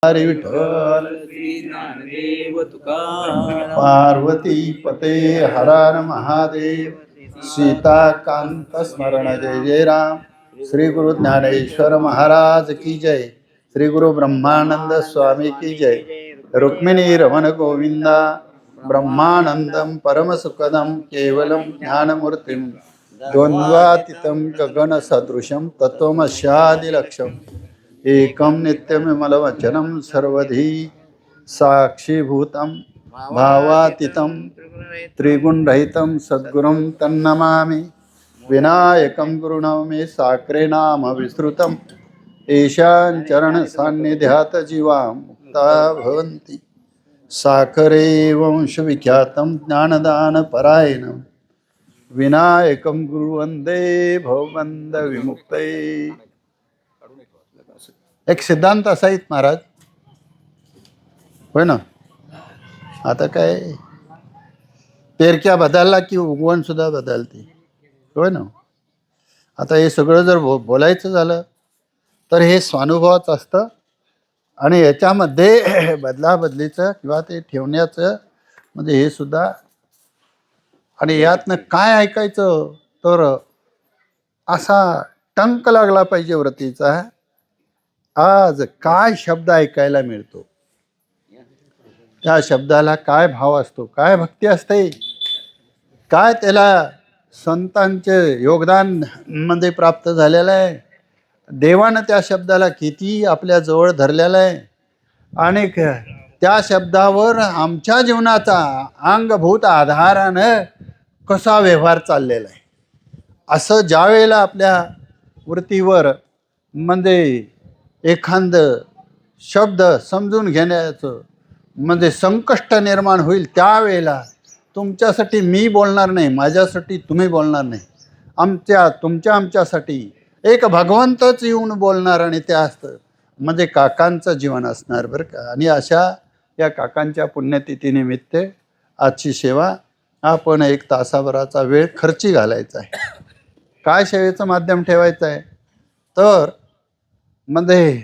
हरी विठ्ठल श्री ज्ञानदेव तुकाराम पार्वती पते हर महादेव सीताकांत स्मरण जय जय राम. श्री गुरु ज्ञानेश्वर महाराज की जय. श्री गुरु ब्रह्मानंद स्वामी की जय. रुक्मिणी रमण गोविंदा ब्रह्मानंदम परम सुखदम केवलम ज्ञानमूर्तिम द्वंद्वातीतं गगन सदृशम तत्वमस्यादिलक्ष्यम् एकम नित्यमिमलवचनं सर्वधी साक्षीभूतं भावातीतं त्रिगुणरहितं सद्गुरुं तन्नमामि. विनायकं गुरुनवमि साक्रे नाम विस्तृतं येषां चरण सान्निध्यात जीवा मुक्ता भवन्ति. साकरे वंशविख्यातं ज्ञानदानपरायणं विनायकं गुरुवंदे भवबंध विमुक्तये. एक सिद्धांत असायत महाराज, होय ना. आता काय पेरक्या बदलला की उगवण सुद्धा बदलते, होय ना. आता हे सगळं जर बोलायचं झालं तर हे स्वानुभवाचं असतं आणि याच्यामध्ये बदलाबदलीचं किंवा ते ठेवण्याचं म्हणजे हे सुद्धा. आणि यातनं काय ऐकायचं तर असा टंक लागला पाहिजे व्रतीचा. आज काय शब्द ऐकायला मिळतो, त्या शब्दाला काय भाव असतो, काय भक्ती असते, काय त्याला संतांचे योगदान मध्ये प्राप्त झालेलं आहे. देवानं त्या शब्दाला किती आपल्या जवळ धरलेलं आहे आणि त्या शब्दावर आमच्या जीवनाचा अंगभूत आधारानं कसा व्यवहार चाललेला आहे. असं ज्या वेळेला आपल्या वृत्तीवर म्हणजे एखादं शब्द समजून घेण्याचं म्हणजे संकष्ट निर्माण होईल, त्यावेळेला तुमच्यासाठी मी बोलणार नाही, माझ्यासाठी तुम्ही बोलणार नाही, आमच्यासाठी एक भगवंतच येऊन बोलणार आणि ते असतं म्हणजे काकांचं जीवन असणार बरं का. आणि अशा या काकांच्या पुण्यतिथीनिमित्त आजची सेवा आपण 1 तासाभराचा वेळ खर्ची घालायचा आहे. काय सेवेचं माध्यम ठेवायचं आहे तर मध्ये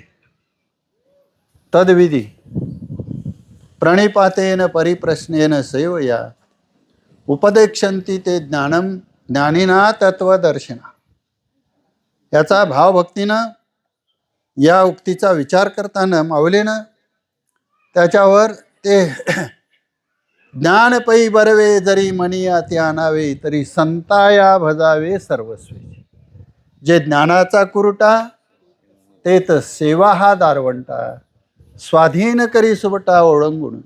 तद्विधी प्रणिपातेन परिप्रश्नेन सेवया उपदेक्षन्ति ते ज्ञानम ज्ञानिना तत्वदर्शिना. याचा भावभक्तीनं या उक्तीचा विचार करताना माऊलीनं त्याच्यावर ते ज्ञान पै बरवे जरी मनिया ते आणावे तरी संताया भजावे सर्वस्वी. जे ज्ञानाचा कुरुटा ते तर सेवा हा दारवंटा स्वाधीन करी सुबटा ओळंगुण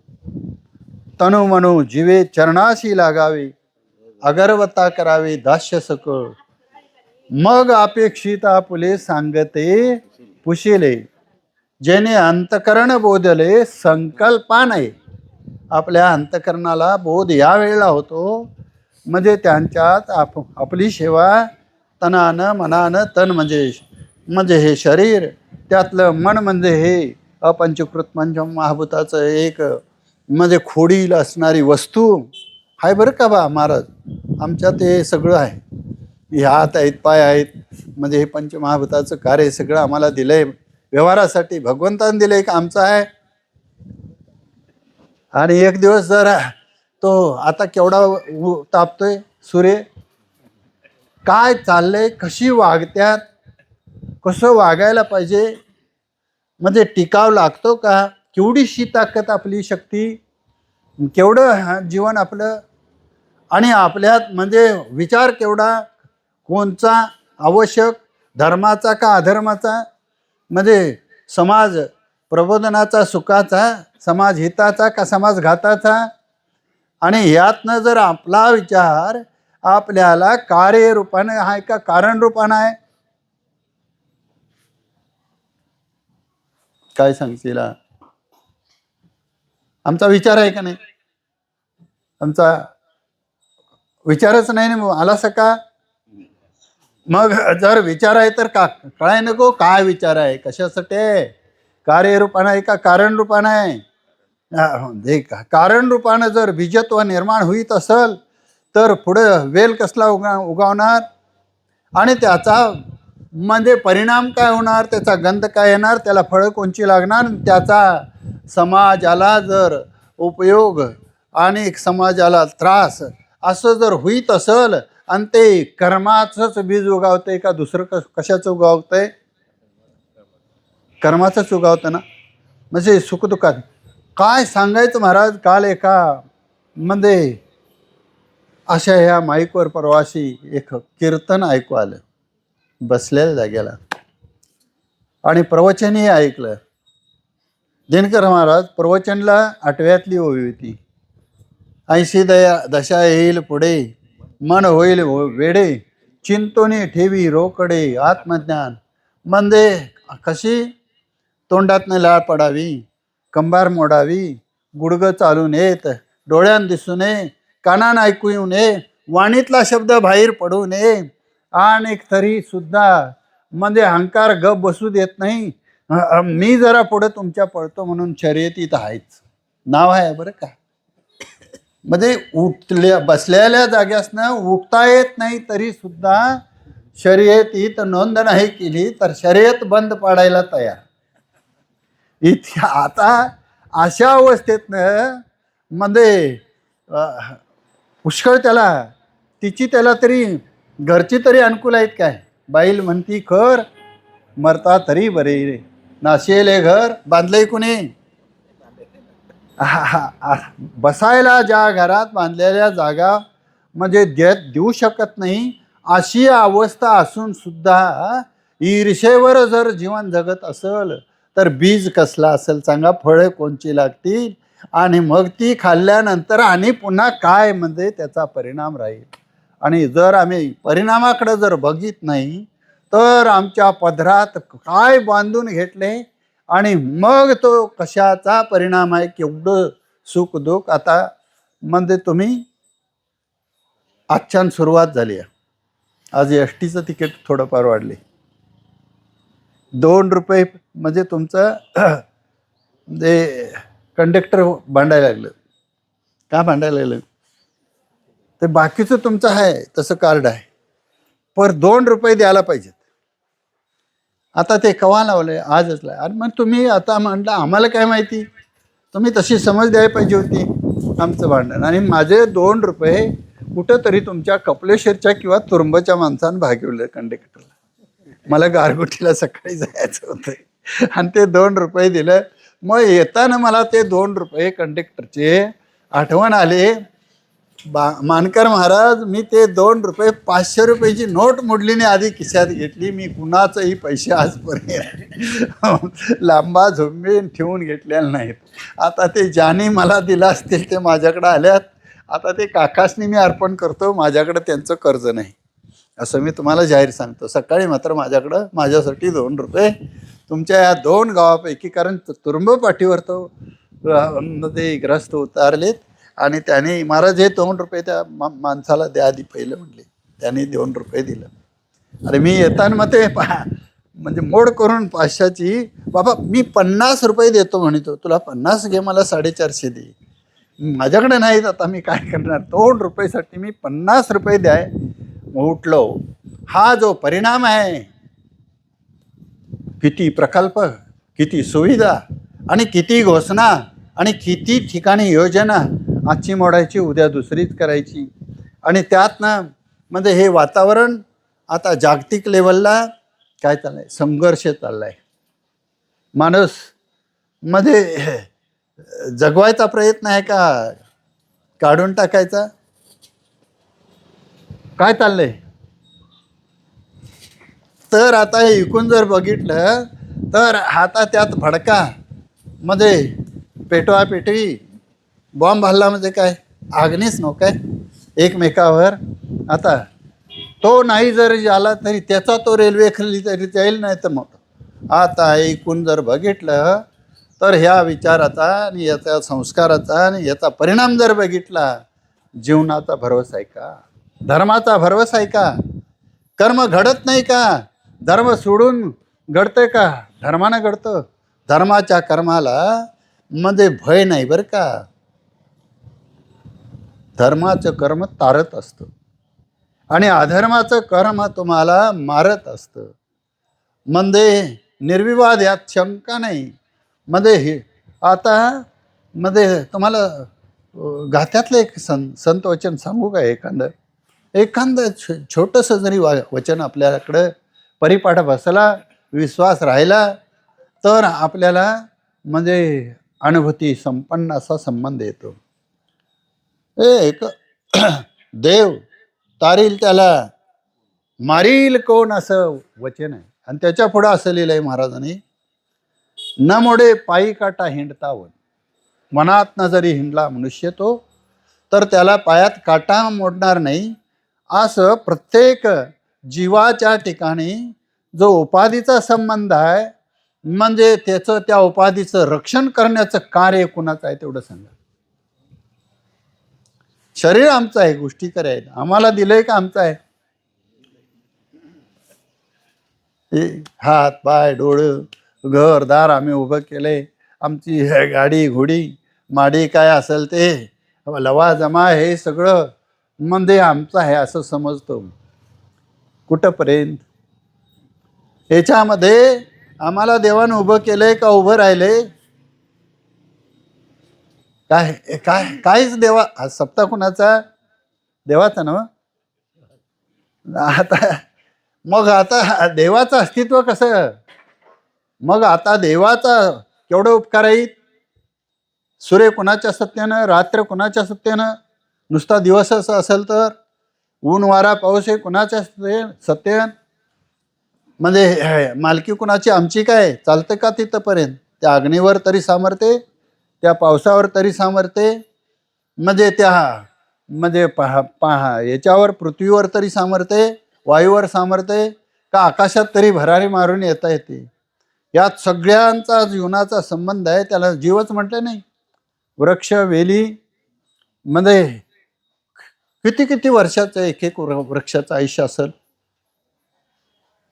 तनु मनु जीवे चरणाशी लागावे अगरवता करावे दास्य सकळ मग अपेक्षित आपुले सांगते पुशिले जेने अंतकरण बोधले संकल्पाने. आपल्या अंतकरणाला बोध या वेळेला होतो म्हणजे त्यांच्यात आपली सेवा तनानं मनानं, तन म्हणजे हे शरीर, त्यातलं मन म्हणजे हे अपंचकृत महाभूताचं एक म्हणजे खोडील असणारी वस्तू आहे बरं का बा महाराज. आमच्यात हे सगळं आहे, हे हात आहेत, पाय आहेत, म्हणजे हे पंचमहाभूताचं कार्य सगळं आम्हाला दिलंय व्यवहारासाठी, भगवंताने दिलंय का आमचं आहे. आणि एक दिवस जर तो आता केवढा तापतोय सूर्य, काय चाललंय, कशी वागत्यात, कसं वागायला पाहिजे, म्हणजे टिकाव लागतो का, केवढीशी ताकद आपली शक्ती, केवढं जीवन आपलं, आणि आपल्यात म्हणजे विचार केवढा, कोणचा आवश्यक, धर्माचा का अधर्माचा, म्हणजे समाज प्रबोधनाचा सुखाचा, समाज हिताचा का समाज घाताचा. आणि यातनं जर आपला विचार आपल्याला कार्यरूपाने आहे का कारण रूपानं आहे, काय सांगशील. आमचा विचार आहे का नाही, आमचा विचारच नाही ना आला सका. मग जर विचार आहे तर का कळाय नको काय विचार आहे, कशासाठी आहे, कार्यरूपानं आहे का कारण रूपानं आहे. कारण रूपानं जर बीजत्व निर्माण होईत असेल तर पुढे वेल कसला उगवणार आणि त्याचा म्हणजे परिणाम काय होणार, त्याचा गंध काय येणार, त्याला फळं कोणची लागणार, त्याचा समाजाला जर उपयोग आणि समाजाला त्रास असं जर होईत असेल आणि ते कर्माचंच बीज उगावतंय का दुसरं कशाचं उगावतंय? कर्माचंच उगावतं ना. म्हणजे सुखदुःखात काय सांगायचं महाराज. काल एका म्हणजे अशा ह्या माईकवर प्रवासी एक कीर्तन ऐकू आलं बसलेल्या जागेला आणि प्रवचनही ऐकलं. दिनकर महाराज प्रवचनला 8व्यातली ओवी होती. 80 दशा येईल पुढे, मन होईल वेडे, चिंतोनी ठेवी रोकडे आत्मज्ञान. म्हणजे कशी तोंडातनं लाळ पडावी, कंबार मोडावी, गुडगं चालून येत, डोळ्यान दिसू नये, कानान ऐकू येऊ नये, वाणीतला शब्द बाहेर पडू नये आणि तरी सुद्धा म्हणजे अहंकार गप बसू देत नाही. मी जरा पुढे तुमच्या पळतो म्हणून शर्यतीत आहेच नाव आहे बरं का. म्हणजे बसलेल्या जाग्यासनं उठता येत नाही तरी सुद्धा शर्यतीत नोंद नाही केली तर शर्यत बंद पाडायला तयार. इथे आता अशा अवस्थेतनं म्हणजे पुष्कळ त्याला तरी घरची तरी अनुकूल आहेत काय. बाईल म्हणती खर मरता तरी बरे रे, नाशेले घर बांधले कुणी. बसायला ज्या घरात बांधलेल्या जागा म्हणजे देऊ शकत नाही अशी अवस्था असून सुद्धा ईर्षेवर जर जीवन जगत असेल तर बीज कसला असेल सांगा. फळे कोणची लागतील आणि मग ती खाल्ल्यानंतर आणि पुन्हा काय म्हणजे त्याचा परिणाम राहील. आणि जर आम्ही परिणामाकडे जर बघित नाही तर आमच्या पदरात काय बांधून घेतले आणि मग तो कशाचा परिणाम आहे, केवढं सुख दुःख. आता म्हणजे तुम्ही आजच्यान सुरुवात झाली आहे. आज एसटीचं तिकीट थोडंफार वाढले, 2 रुपये म्हणजे तुमचं म्हणजे कंडक्टर भांडायला लागलं. का भांडायला लागलं? ते बाकीचं तुमचं आहे तसं कार्ड आहे पर 2 रुपये द्यायला पाहिजेत. आता ते कवा लावलंय? आजच लाय. आणि मग तुम्ही आता म्हणलं आम्हाला काय माहिती, तुम्ही तशी समज द्यायला पाहिजे होती आमचं भांडण. आणि माझे 2 रुपये कुठंतरी तुमच्या कपलेश्वरच्या किंवा तुरुंबच्या माणसानं भागवलं कंडक्टरला. मला गारगोटीला सकाळी जायचं होतं आणि ते 2 रुपये दिलं. मग येताना मला ते 2 रुपये कंडक्टरचे आठवण आले. मानकर महाराज मी ते 2 रुपये 500 रुपयाची नोट मोडलीने आधी खिशात घेतली. मी कुणाचंही पैसे आजपर्यंत लांबा झोंबीन ठेवून घेतलेले नाहीत. आता ते ज्याने मला दिला असतील ते माझ्याकडे आल्यात. आता ते काकासनी मी अर्पण करतो, माझ्याकडे त्यांचं कर्ज नाही असं मी तुम्हाला जाहीर सांगतो. सकाळी मात्र माझ्याकडं माझ्यासाठी 2 रुपये तुमच्या या 2 गावापैकी, कारण तुरुंब पाठीवर तो ते ग्रस्त उतारलेत आणि त्याने महाराज हे 2 रुपये त्या माणसाला द्या आधी पहिलं म्हणले. त्याने 2 रुपये दिलं. अरे मी येताना मग ते म्हणजे मोड करून 500ची बाबा मी 50 रुपये देतो म्हणतो. तुला 50 घे, मला 450 दे. माझ्याकडे नाहीत, आता मी काय करणार. 2 रुपयेसाठी मी 50 रुपये द्याय उठलो. हा जो परिणाम आहे, किती प्रकल्प, किती सुविधा आणि किती घोषणा आणि किती ठिकाणी योजना आजची मोडायची उद्या दुसरीच करायची. आणि त्यातनं म्हणजे हे वातावरण आता जागतिक लेवलला काय चाललंय, संघर्ष चाललाय. माणूस मध्ये जगवायचा प्रयत्न आहे का काढून टाकायचा, काय चाललंय. तर आता हे इकून जर बघितलं तर आता त्यात भडका मध्ये पेटवा पेटवी बॉम्ब हल्ला म्हणजे काय, आग्नेच नो काय एकमेकावर. आता तो नाही जरी झाला तरी त्याचा तो रेल्वे खाली तरी जाईल, नाही तर मग आता ऐकून जर बघितलं तर ह्या विचाराचा आणि याचा संस्काराचा आणि याचा परिणाम जर बघितला, जीवनाचा भरवसा आहे का, धर्माचा भरवसा आहे का, कर्म घडत नाही का, धर्म सोडून घडतंय का, धर्मानं घडतं. धर्माच्या कर्माला म्हणजे भय नाही बरं का. धर्माचं कर्म तारत असतं आणि अधर्माचं कर्म तुम्हाला मारत असतं. म्हणजे निर्विवाद, यात शंका नाही. म्हणजे हे आता मध्ये तुम्हाला गाथ्यातलं एक संत वचन सांगू का? एखादं छोटंसं जरी वचन आपल्याकडं परिपाठ बसला, विश्वास राहिला, तर आपल्याला म्हणजे अनुभूती संपन्न असा संबंध येतो. एक देव तारील त्याला मारील कोण, असं वचन आहे. आणि त्याच्या पुढं असं लिहिलंय महाराजांनी, न मोडे पायी काटा हिंडता वन. मनात न जरी हिंडला मनुष्य तो, तर त्याला पायात काटा मोडणार नाही. असं प्रत्येक जीवाच्या ठिकाणी जो उपाधीचा संबंध आहे, म्हणजे त्याचं त्या उपाधीचं रक्षण करण्याचं कार्य कुणाचं आहे तेवढं सांगा. शरीर आमचं आहे, गोष्टी करायला आम्हाला दिलंय का आमचं आहे? हात पाय डोळं घरदार आम्ही उभं केले, आमची गाडी घोडी माडी काय असेल ते लवा जमा, हे सगळं म्हणजे आमचं आहे असं समजतो. कुठंपर्यंत याच्यामध्ये आम्हाला देवानं उभं केलंय का उभं राहिले? काय काय काहीच देवा. हा सप्ताह कुणाचा? देवाचा ना. आता देवाचं अस्तित्व कसं? मग आता देवाचा केवढं उपकार आहेत? सूर्य कुणाच्या सत्यानं, रात्र कुणाच्या सत्यानं, नुसता दिवस असं असेल तर ऊन वारा पाऊस हे कुणाच्या सत्यानं. म्हणजे मालकी कुणाची? आमची काय? चालतं का तिथंपर्यंत? त्या अग्नीवर तरी सामर्थ्य, त्या पावसावर तरी सामर्थ्य, म्हणजे त्या म्हणजे याच्यावर पृथ्वीवर तरी सामर्थ्य, वायूवर सामर्थ्य का आकाशात तरी भरारी मारून येता येते? यात सगळ्यांचा जीवनाचा संबंध आहे. त्याला जीवच म्हटलं नाही. वृक्ष वेली म्हणजे किती किती वर्षाचं एक एक वृक्षाचं आयुष्य असेल.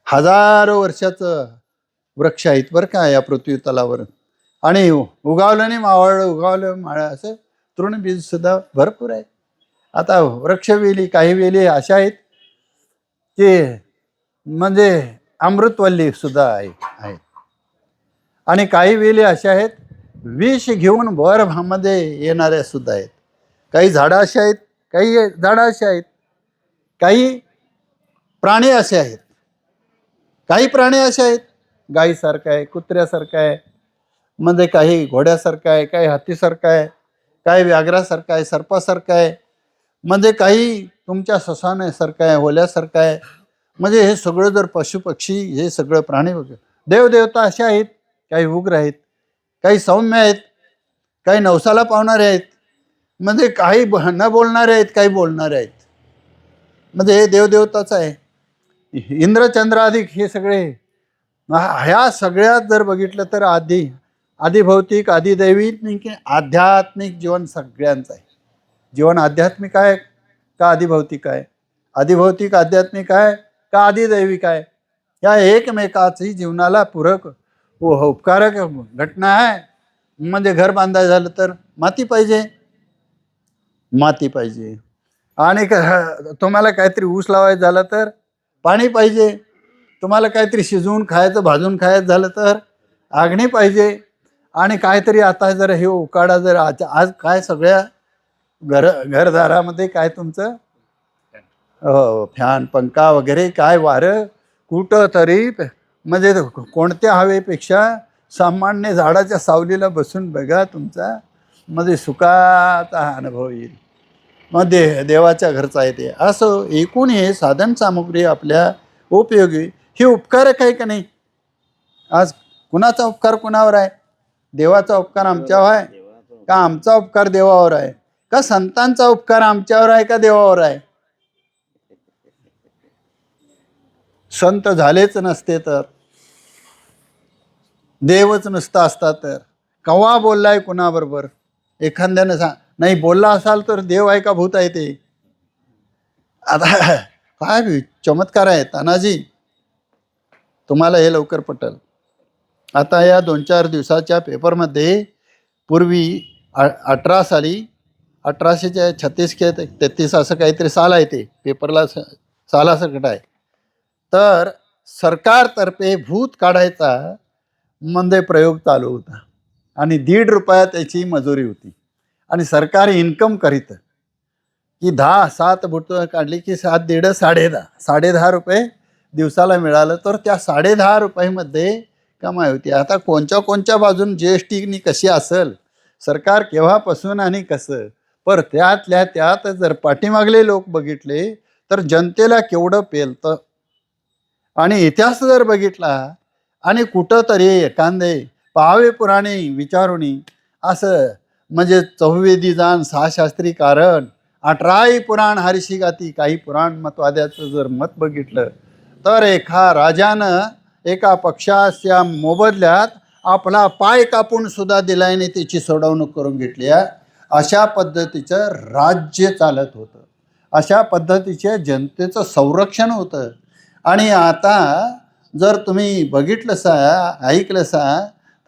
हजारो वर्षाचं वृक्ष आहेत बरं का या पृथ्वी तलावर. आणि उगावलं नाही मावळ, उगावलं माळ, असं तृणबीज सुद्धा भरपूर आहे. आता वृक्ष वेली, काही वेली अशा आहेत की म्हणजे अमृतवल्ली सुद्धा आहेत. आणि काही वेली अशा आहेत विष घेऊन मध्ये येणाऱ्या सुद्धा आहेत. काही झाडं अशी आहेत, काही झाडं अशी आहेत, काही प्राणी असे आहेत. काही प्राणी असे आहेत गाईसारखं आहे, कुत्र्यासारखं आहे, म्हणजे काही घोड्यासारखं आहे, काही हत्तीसारखं आहे, काही व्याघ्रासारखं आहे, सर्पासारखं आहे, म्हणजे काही तुमच्या ससाण्यासारखं आहे, होल्यासारखं आहे. म्हणजे हे सगळं जर पशुपक्षी, हे सगळं प्राणी वगैरे, देवदेवता असे आहेत. काही उग्र आहेत, काही सौम्य आहेत, काही नवसाला पावणारे आहेत, म्हणजे काही न बोलणारे आहेत, काही बोलणारे आहेत. म्हणजे हे देवदेवताच आहे. इंद्रचंद्राधिक हे सगळे, ह्या सगळ्यात जर बघितलं तर आधिभौतिक, आधिदैविक, आध्यात्मिक जीवन सगळ्यांचं आहे. जीवन आध्यात्मिक आहे का आधिभौतिक आहे? आधिभौतिक आध्यात्मिक आहे का आधिदैविक आहे? या एकमेकाची जीवनाला पूरक उपकारक घटना आहे. म्हणजे घर बांधायचं झालं तर माती पाहिजे, माती पाहिजे. आणि तुम्हाला काहीतरी ऊस लावायचं झालं तर पाणी पाहिजे. तुम्हाला काहीतरी शिजवून खायचं, भाजून खायचं झालं तर अग्नी पाहिजे. आणि काहीतरी आता जर हे उकाडा जर आज काय सगळ्या घरदारामध्ये काय तुमचं फॅन पंखा वगैरे, काय वारं कुठं तरी, म्हणजे कोणत्या हवेपेक्षा सामान्य झाडाच्या सावलीला बसून बघा, तुमचा म्हणजे सुखाचा अनुभव येईल. मग देवाच्या घरचा आहे ते. असं एकूण हे साधन सामुग्री आपल्या उपयोगी, हे उपकारक आहे का नाही? आज कुणाचा उपकार कुणावर आहे? देवाचा उपकार आमच्यावर आहे का आमचा उपकार देवावर आहे? का संतांचा उपकार आमच्यावर आहे का देवावर आहे? संत झालेच नसते तर, देवच नुसता असता तर कवा बोललाय कुणाबरोबर? एखाद्यानं नाही बोलला असाल तर देव आहे का भूत आहे ते? आता काय चमत्कार आहे तानाजी, तुम्हाला हे लवकर पटेल. आता या 2-4 दिवसाच्या पेपरमध्ये पूर्वी 18 साली 1836 किंवा 33 असं काहीतरी साल आहे, ते पेपरला सालासकट आहे. तर सरकारतर्फे भूत काढायचा म्हणजे प्रयोग चालू होता आणि ₹1.5 त्याची मजुरी होती आणि सरकार इन्कम करीत की 10-7 भूत काढली की 7 दीड 10.5 ₹10.5 दिवसाला मिळालं तर त्या ₹10.5 कमाई होती. आता कोणत्या बाजून GST कशी असेल, सरकार केव्हापासून आणि कसं, पर त्यातल्या त्यात जर पाठीमागले लोक बघितले तर जनतेला केवढं पेलतं. आणि इतिहास जर बघितला आणि कुठंतरी एखादे पाहावे पुराणे विचारुणी असं म्हणजे 4वेदी जाण 6 शास्त्री कारण 18 पुराण हरिशी गाती, काही पुराण मतवाद्याचं जर मत बघितलं तर एका राजानं एका पक्षाच्या मोबदल्यात आपला पाय कापून सुद्धा दिलायने त्याची सोडवणूक करून घेतली. अशा पद्धतीचं राज्य चालत होतं, अशा पद्धतीचे जनतेचं संरक्षण होतं. आणि आता जर तुम्ही बघितलंसा ऐकलंसा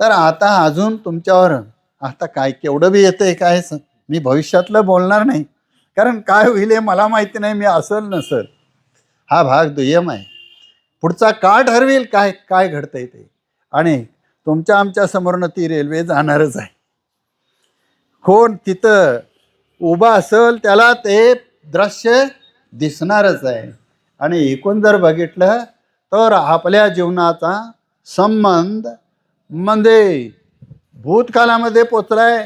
तर आता अजून तुमच्यावर आता काय केवढं बी येतं आहे काय, मी भविष्यातलं बोलणार नाही कारण काय होईल हे मला माहिती नाही, मी असल नसल, हा भाग दुय्यम आहे. पुढचा काळ ठरवेल काय काय घडतंय ते. आणि तुमच्या आमच्या समोरनं ती रेल्वे जाणारच आहे. कोण तिथं उभा असेल त्याला ते दृश्य दिसणारच आहे. आणि एकूण जर बघितलं तर आपल्या जीवनाचा संबंध म्हणजे भूतकाळामध्ये पोचलाय.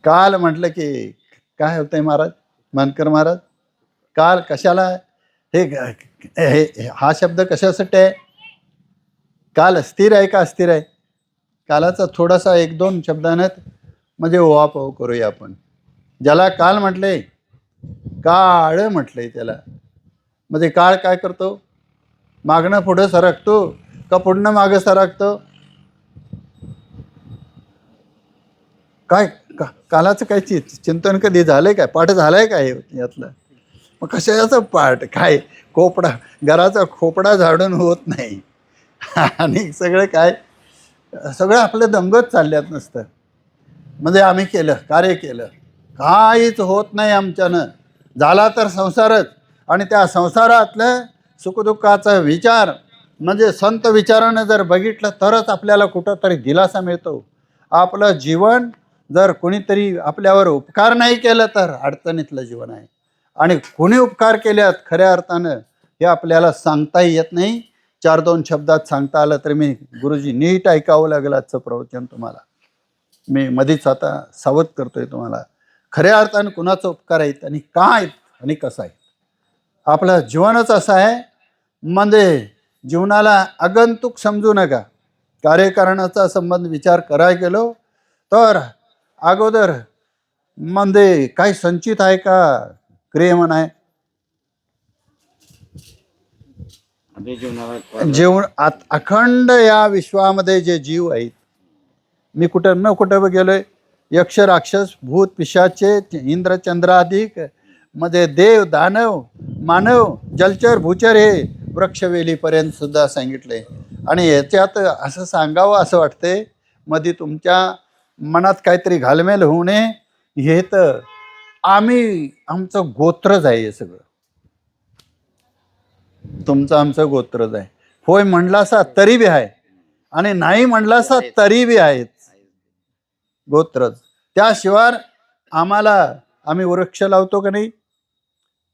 काल म्हटलं की काय होतंय महाराज, मानकर महाराज, काल कशाला हा शब्द कशासाठी आहे? काल स्थिर आहे का अस्थिर आहे? कालाचा थोडासा 1-2 शब्दानं म्हणजे ओवापोह करूया आपण. ज्याला काल म्हटले, काळ म्हटलंय त्याला, म्हणजे काळ काय करतो? मागणं पुढं सरकतो का पुढनं मागं सरकतो? काय कालाचं काय चिंतन कधी झालंय काय? पाठ झालाय काय यातलं? मग कशाचं पाठ काय? खोपडा, घराचा खोपडा झाडून होत नाही आणि सगळं काय, सगळं आपलं दंगत चालल्यात नसतं. म्हणजे आम्ही केलं, कार्य केलं, काहीच होत नाही आमच्यानं. झाला तर संसारच, आणि त्या संसारातलं सुखदुःखाचा विचार म्हणजे संत विचारानं जर बघितलं तरच आपल्याला कुठंतरी दिलासा मिळतो. आपलं जीवन जर कोणीतरी आपल्यावर उपकार नाही केलं तर अडचणीतलं जीवन आहे. आणि कोणी उपकार केल्यात खऱ्या अर्थानं हे आपल्याला सांगताही येत नाही. 4-2 शब्दात सांगता आलं तर मी गुरुजी नीट ऐकावं लागलं आजचं प्रवचन तुम्हाला. मी मधीच आता सावध करतोय तुम्हाला. खऱ्या अर्थानं कुणाचा उपकार आहेत आणि काय आणि कसं आहे. आपलं जीवनच असं आहे म्हणजे जीवनाला आगंतुक समजू नका. कार्यकारणाचा संबंध विचार करायला गेलो तर अगोदर म्हणजे काही संचित आहे का क्रियमन आहे? जीवन अखंड या विश्वामध्ये जे जीव आहेत, मी कुठं न कुठं गेलोय, यक्ष राक्षस भूत पिशाचे इंद्र चंद्राधिक मध्ये देव दानव मानव जलचर भूचर हे वृक्षवेलीपर्यंत सुद्धा सांगितले. आणि याच्यात असं सांगावं असं वाटते मध्ये तुमच्या मनात काहीतरी घालमेल होऊ नये. हे तर आमचं गोत्रच आहे, हे सगळं तुमचं आमचं गोत्रच आहे. होय म्हणलासा तरी बी आहे आणि नाही म्हणलासा तरी बी आहेत, गोत्रच. त्याशिवाय आम्ही वृक्ष लावतो का नाही,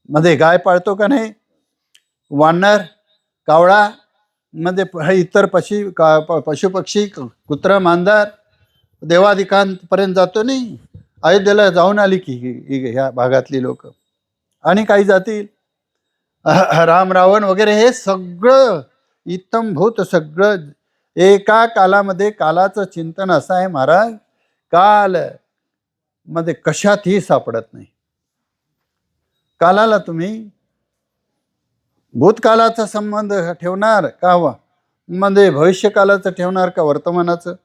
मध्ये गाय पाळतो का नाही, वानर कावळा म्हणजे इतर पशुपक्षी कुत्रा मांजर देवाधिकांपर्यंत जातो नाही. अयोध्येला जाऊन आली की ह्या भागातली लोक, आणि काही जातील राम रावण वगैरे, हे सगळं इत्थंभूत सगळं एका कालामध्ये. कालाचं चिंतन असं आहे महाराज, काल मध्ये कशातही सापडत नाही. कालाला तुम्ही भूतकालाचा संबंध ठेवणार का म्हणजे भविष्यकालाचं ठेवणार का वर्तमानाचं?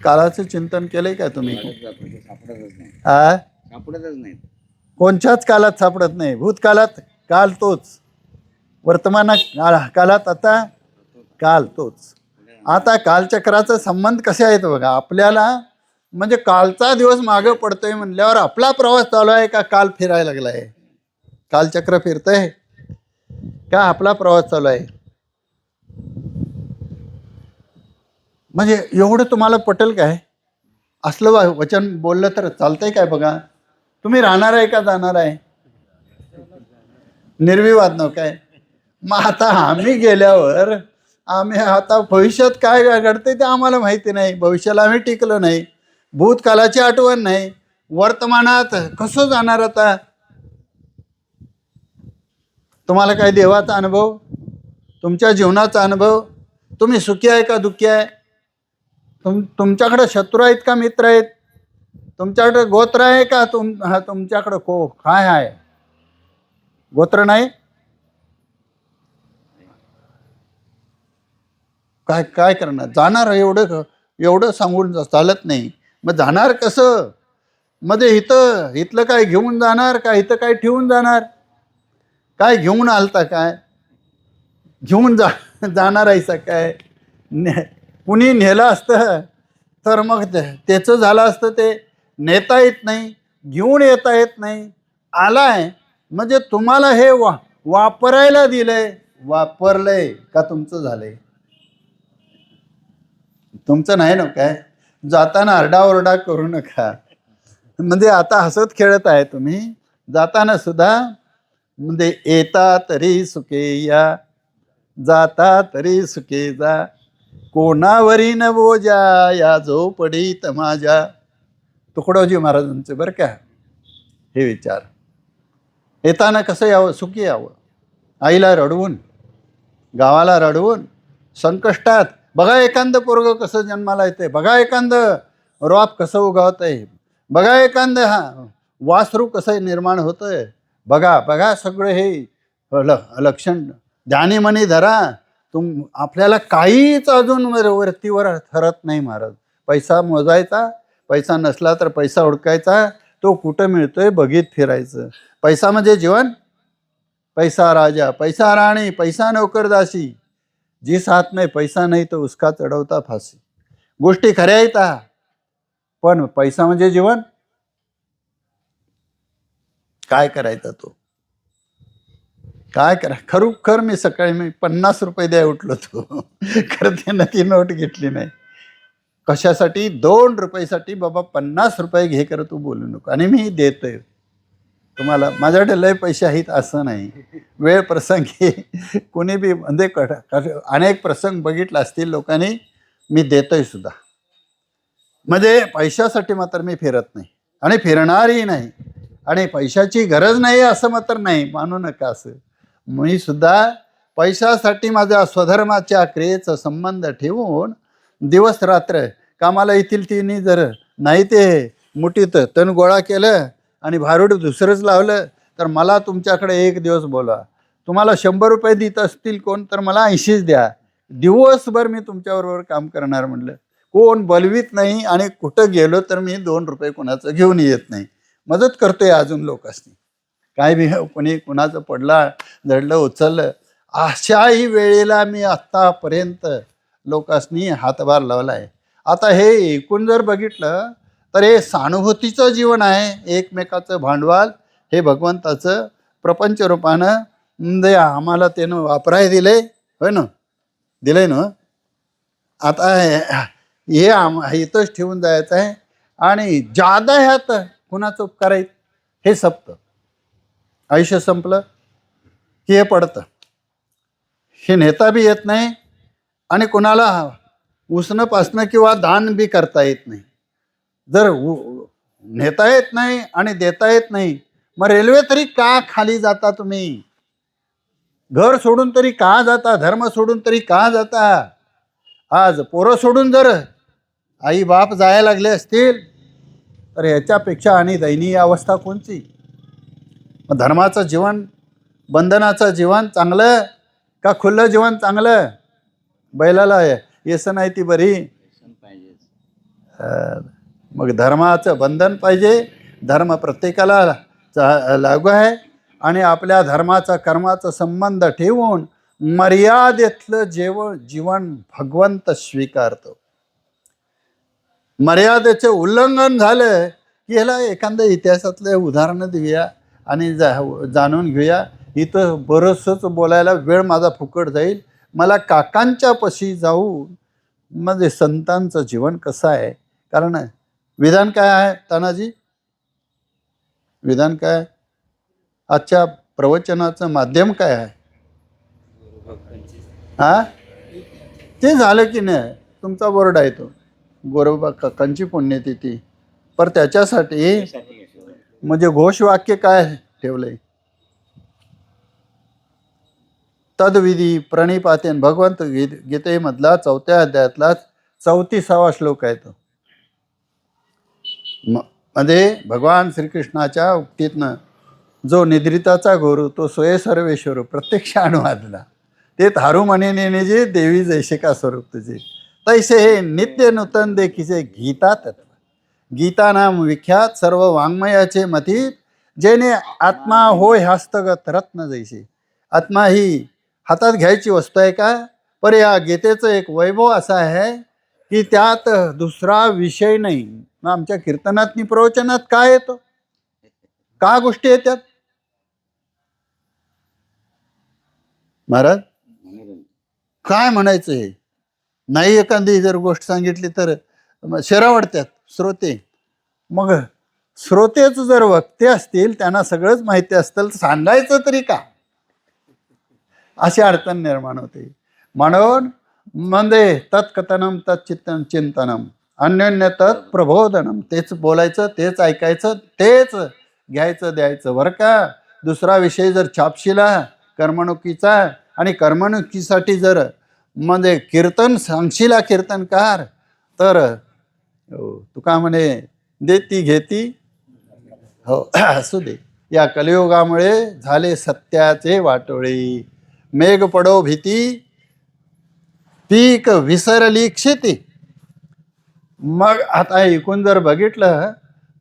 कालाचं चिंतन केलंय का तुम्ही? सापडतच नाही, कोणत्याच कालात सापडत नाही. भूतकाळात काल तोच, वर्तमानात कालात आता काल तोच. आता कालचक्राचा संबंध कसे आहेत बघा. आपल्याला म्हणजे कालचा दिवस मागं पडतोय म्हणल्यावर आपला प्रवास चालू आहे का काल फिरायला लागला आहे? कालचक्र फिरतंय का आपला प्रवास चालू आहे? म्हणजे एवढं तुम्हाला पटेल काय? असलं वचन बोललं तर चालतंय काय? बघा, तुम्ही राहणार आहे का जाणार आहे? निर्विवाद न काय? मग आता आम्ही गेल्यावर आम्ही आता भविष्यात काय घडते ते आम्हाला माहिती नाही. भविष्याला आम्ही टिकलो नाही, भूतकालाची आठवण नाही, वर्तमानात कसं जाणार आता? तुम्हाला काय देवाचा अनुभव, तुमच्या जीवनाचा अनुभव? तुम्ही सुखी आहे का दुःखी आहे? तुमच्याकडे शत्रू आहेत का मित्र आहेत? तुमच्याकडे गोत्र आहे का तुमच्याकडे काय आहे? गोत्र नाही? काय काय करणार? जाणार एवढं सांगून चालत नाही. मग जाणार कसं? मध्ये इथलं काय घेऊन जाणार का इथं काय ठेवून जाणार? काय घेऊन आलता? काय घेऊन जाणार आहे काय? कुणी नेलं असतं तर मग त्याचं झालं असतं. ते नेता येत नाही, घेऊन येता येत नाही. आलाय म्हणजे तुम्हाला हे वापरायला दिलंय. वापरलंय का तुमचं झालंय? तुमचं नाही ना काय? जाताना आरडाओरडा करू नका. म्हणजे आता हसत खेळत आहे तुम्ही, जाताना सुद्धा म्हणजे येता तरी सुखे या, जाता तरी सुखे जा, कोणावरी न बोजा या झोपडीत माझ्या. तुकडोजी महाराजांचे बरं का हे विचार. येताना कसं यावं? सुखी यावं. आईला रडवून, गावाला रडवून, संकष्टात. बघा एखादं पोरग कसं जन्माला येते, बघा एखादं रॉप कसं उगवत आहे, बघा एखादं वासरू कसं निर्माण होतंय, बघा बघा सगळं हे लक्षण ध्यानी मनी धरा. आपल्याला काहीच अजून वरतीवर ठरत नाही महाराज. पैसा मोजायचा, पैसा नसला तर पैसा हुडकायचा, तो कुठं मिळतोय बघित फिरायचं. पैसा म्हणजे जीवन, पैसा राजा, पैसा राणी, पैसा नोकरदासी, जिस हात में पैसा नाही तो उसका चढवता फाशी. गोष्टी खऱ्या आहेत, पण पैसा म्हणजे जीवन. काय करायचा तो? काय करा? खरोखर मी सकाळी 50 रुपये द्या उठलो तो, खरं त्यानं ती नोट घेतली नाही. कशासाठी? 2 रुपयासाठी. बाबा 50 रुपये घे, कर तू बोलू नको. आणि मी देतोय तुम्हाला, माझ्याकडे लय पैसे आहेत असं नाही. वेळ प्रसंगी कोणी बी म्हणजे अनेक प्रसंग बघितला असतील लोकांनी, मी देतोय सुद्धा. म्हणजे पैशासाठी मात्र मी फिरत नाही आणि फिरणारही नाही. आणि पैशाची गरज नाही असं मात्र नाही, मानू नका असं. मी सुद्धा पैशासाठी माझ्या स्वधर्माच्या क्रियेचा संबंध ठेवून दिवस रात्र कामाला येतील. तिने जर नाही ते मुठीत तण गोळा केलं आणि भारूड दुसरंच लावलं तर मला तुमच्याकडे एक दिवस बोलवा. तुम्हाला 100 रुपये देत असतील कोण, तर मला 80च द्या. दिवसभर मी तुमच्याबरोबर काम करणार म्हणलं. कोण बोलवीत नाही आणि कुठं गेलो तर मी 2 रुपये कोणाचं घेऊन येत नाही. मदत करतोय अजून लोकांनी. काय बी कोणी कुणाचं पडला जडलं उचललं, अशाही वेळेला मी आत्तापर्यंत लोकांनी हातभार लावला आहे. आता हे एकूण जर बघितलं तर हे सहानुभूतीचं जीवन आहे. एकमेकाचं भांडवल हे भगवंताचं प्रपंच रूपानं म्हणजे आम्हाला त्यानं वापराय दिले, होय ना? दिलंय ना. आता हे इथंच ठेवून जायचं आहे. आणि जादा ह्यात कुणाचं उपकार आहेत हे सपतं. आयुष्य संपलं की हे पडतं. हे नेता बी येत नाही आणि कोणाला उसणं पासणं किंवा दान बी करता येत नाही. जर नेता येत नाही आणि देता येत नाही, मग रेल्वे तरी का खाली जाता तुम्ही? घर सोडून तरी का जाता? धर्म सोडून तरी का जाता? आज पोरं सोडून जर आई बाप जायला लागले असतील तर याच्यापेक्षा आणि दयनीय अवस्था कोणची? धर्माचं जीवन, बंधनाचं जीवन चांगलं का खुलं जीवन चांगलं? बैलाला येसन नाही ती बरी. मग धर्माचं बंधन पाहिजे. धर्म प्रत्येकाला लागू आहे आणि आपल्या धर्माचा कर्माचा संबंध ठेवून मर्यादेतलं जीवन भगवंत स्वीकारतो. मर्यादेचे उल्लंघन झालं की ह्याला एखाद्या इतिहासातले उदाहरणं देऊया आणि जाणून घेऊया. इथं बरंचसंच बोलायला वेळ माझा फुकट जाईल. मला काकांच्या पशी जाऊन म्हणजे संतांचं जीवन कसं आहे, कारण विधान काय आहे तानाजी, विधान काय आजच्या प्रवचनाचं माध्यम काय आहे? हा, ते झालं की नाही, तुमचा बोर्ड आहे तो गोरोबा काकांची पुण्यतिथी, पर त्याच्यासाठी म्हणजे घोषवाक्य काय ठेवलंय? तद्विधी प्रणिपातेन, भगवंत गीतेमधला 4थ्या अध्यायातला 34वा श्लोक आहे तो. मध्ये भगवान श्रीकृष्णाच्या उक्तीतनं जो निद्रिताचा गुरु तो सोये सर्वेश्वर प्रत्यक्ष अनुवादला, ते थारू म्हणे जे देवी जैसे का स्वरूप तुझे, तैसे हे नित्य नूतन देखीचे गीता तत्व. गीता नाम विख्यात सर्व वाङ्मयाचे मतीत, जेने आत्मा होय हस्तगत रत्न जैसे. आत्मा ही हातात घ्यायची वस्तू आहे का? पर या गीतेचं एक वैभव असा आहे की त्यात दुसरा विषय नाही. मग आमच्या कीर्तनात नि प्रवचनात काय येतो, का गोष्टी येतात महाराज? काय म्हणायचं हे नाही. एखादी जर गोष्ट सांगितली तर शेरावडतात श्रोते. मग श्रोतेच जर वक्ते असतील, त्यांना सगळंच माहिती असतं, सांगायचं तरी का, अशी अडचण निर्माण होते. म्हणून म्हणजे तत्कथनम तत्चिंतन चिंतनम अन्योन्य तत् प्रबोधनम, तेच बोलायचं, तेच ऐकायचं, तेच घ्यायचं द्यायचं बरं का. दुसरा विषय जर छापशिला कर्मणुकीचा आणि कर्मणुकीसाठी जर म्हणजे कीर्तन सांगशिला कीर्तनकार, तर तुका म्हणे देती घेती हो असू दे. या कलियुगामुळे झाले सत्याचे वाटोळे, मेघ पडो भीती पीक विसरली क्षिती. मग आता ऐकून जर बघितलं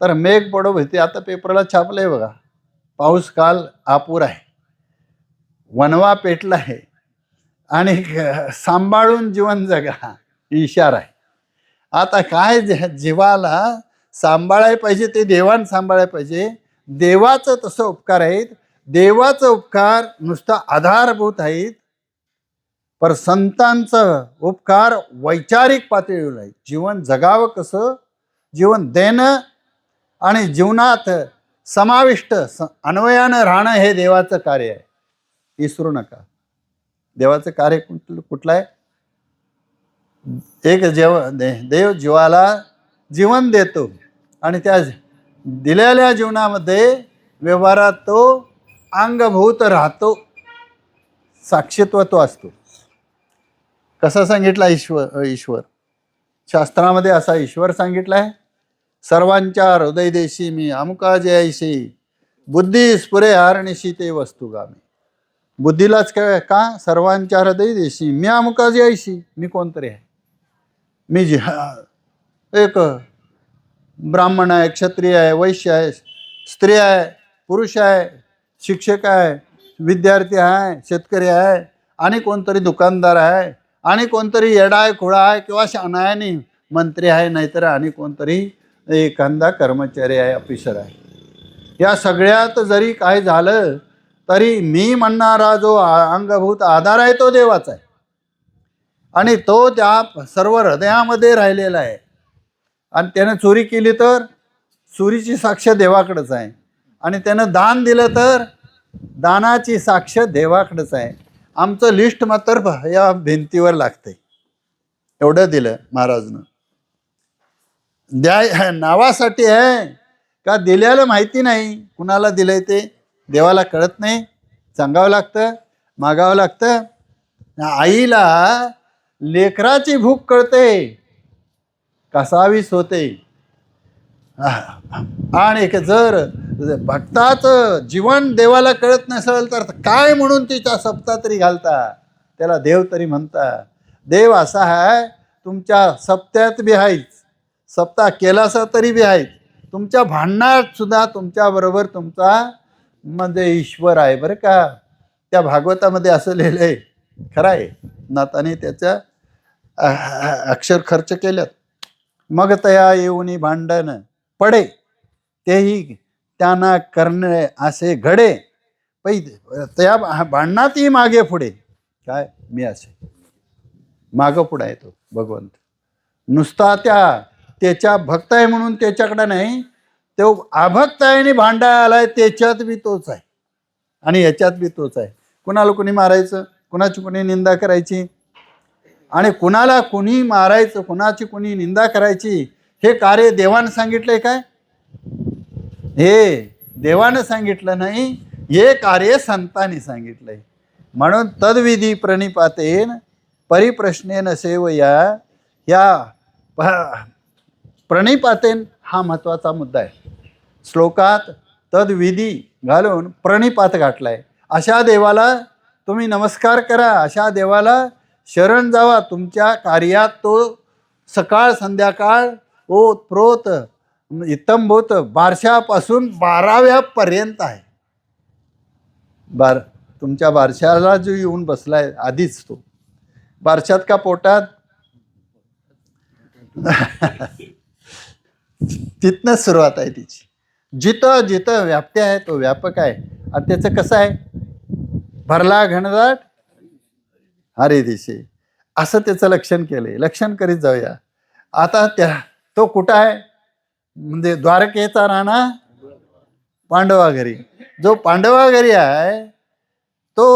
तर मेघ पडो भीती, आता पेपरला छापलंय बघा, पाऊस काल अपुरा आहे, वनवा पेटला आहे आणि सांभाळून जीवन जगा इशारा आहे. आता काय जीवाला सांभाळायला पाहिजे ते देवान सांभाळायला पाहिजे. देवाचं तसं उपकार आहेत, देवाचं उपकार नुसता आधारभूत आहेत, पर संतांचं उपकार वैचारिक पातळीवर आहे. जीवन जगावं कसं, जीवन देणं आणि जीवनात समाविष्ट अन्वयानं राहणं हे देवाचं कार्य आहे. विसरू नका, देवाचं कार्य कुठलं आहे? एक देव जीवाला जीवन देतो आणि त्या दिलेल्या जीवनामध्ये व्यवहारात तो अंगभूत राहतो, साक्षीत्व तो असतो. कसा सांगितला ईश्वर शास्त्रामध्ये? असा ईश्वर सांगितलाय, सर्वांच्या हृदयदेशी मी अमुका जयशी, बुद्धी स्फुरे हारणीशी ते वस्तुगामी. बुद्धीलाच काय का? सर्वांच्या हृदयदेशी मी अमुका जयशी, मी कोणतरी आहे, मी एक ब्राह्मण आहे, क्षत्रिय आहे, वैश्य आहे, स्त्री आहे, पुरुष आहे, शिक्षक आहे, विद्यार्थी आहे, शेतकरी आहे, आणि कोणतरी दुकानदार आहे, आणि कोणतरी येडा आहे, खुळा आहे किंवा शहाणा आहे आणि मंत्री आहे, नाहीतर आणि कोणतरी एखादा कर्मचारी आहे, ऑफिसर आहे. या सगळ्यात जरी काय झालं तरी मी म्हणणारा जो अंगभूत आधार आहे तो देवाचा आहे आणि तो त्या सर्व हृदयामध्ये राहिलेला आहे. आणि त्यानं चोरी केली तर चोरीची साक्ष देवाकडेच आहे, आणि त्यानं दान दिलं तर दानाची साक्ष देवाकडेच आहे. आमचं लिस्ट मात्र या भिंतीवर लागतंय, एवढं दिलं महाराजनं. द्या नावासाठी आहे का दिल्याला माहिती नाही, कुणाला दिलंय ते देवाला कळत नाही, सांगावं लागतं, मागावं लागतं. आईला लेकराची भूक कळते, कसावीस होते. आणि जर भक्ताचं जीवन देवाला कळत नसेल तर काय म्हणून तिच्या सप्ता तरी घालता, त्याला देव तरी म्हणता. देव असा आहे, तुमच्या सप्त्यात बी आहेच, सप्ताह केलासा तरी बी आहेत, तुमच्या भांडणात सुद्धा तुमच्याबरोबर तुमचा म्हणजे ईश्वर आहे बरं का. त्या भागवतामध्ये असं लिहिलं आहे, खरं आहे, नाताने त्याच्या अक्षर खर्च केल्यात. मग तया येऊनी भांडण पडे, तेही त्यांना करणे असे घडे. पै त्या भांडणातही मागे पुढे काय मी असे मागं पुढे येतो भगवंत. नुसता त्याच्या भक्त आहे म्हणून त्याच्याकडे नाही, तो अभक्त आहे आणि भांडायला आलाय त्याच्यात बी तोच आहे आणि याच्यात बी तोच आहे. कुणाला कुणी मारायचं, कुणाची कुणी निंदा करायची, आणि कुणाला कुणी मारायचं, कुणाची कुणी निंदा करायची, हे कार्य देवानं सांगितलंय काय? हे देवानं सांगितलं नाही, हे कार्य संतांनी सांगितलंय. म्हणून तद्विधी प्रणिपातेन परिप्रश्नेन सेवया, या प्रणिपातेन हा महत्वाचा मुद्दा आहे. श्लोकात तद्विधी घालून प्रणिपात घातलाय. अशा देवाला तुम्ही नमस्कार करा, अशा देवाला शरण जावा. तुमच्या कार्यात तो सकाळ संध्याकाळ ओतप्रोत इत्तंभूत बारशापासून 12व्या पर्यंत आहे. तुमच्या बारशाला जो येऊन बसलाय आधीच तो बारशात का पोटात तिथनं सुरुवात आहे तिची. जिथं जिथं व्याप्ती आहे तो व्यापक आहे. आणि त्याचं कसं आहे, भरला घनदाट हरे दिशे, असं त्याचं लक्षण केलंय. लक्षण करीत जाऊया. आता तो कुठं आहे, म्हणजे द्वारकेचा राणा पांडवा घरी. जो पांडवा घरी आहे तो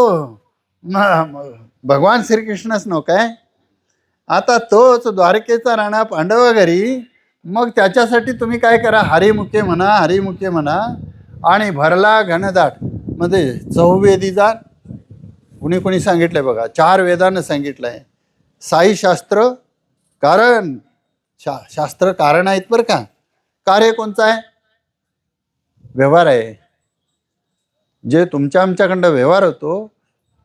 भगवान श्रीकृष्णच नो काय. आता तोच द्वारकेचा राणा पांडवा घरी. मग त्याच्यासाठी तुम्ही काय करा, हरिमुखे म्हणा, हरिमुखे म्हणा. आणि भरला घनदाट म्हणजे चौवेदी जाण. कुणी कुणी सांगितलंय बघा, 4 वेदानं सांगितलंय. साई शास्त्र कारण, शास्त्र कारण आहेत बरं का. कार्य कोणचं आहे, व्यवहार आहे. जे तुमच्या आमच्याकडं व्यवहार होतो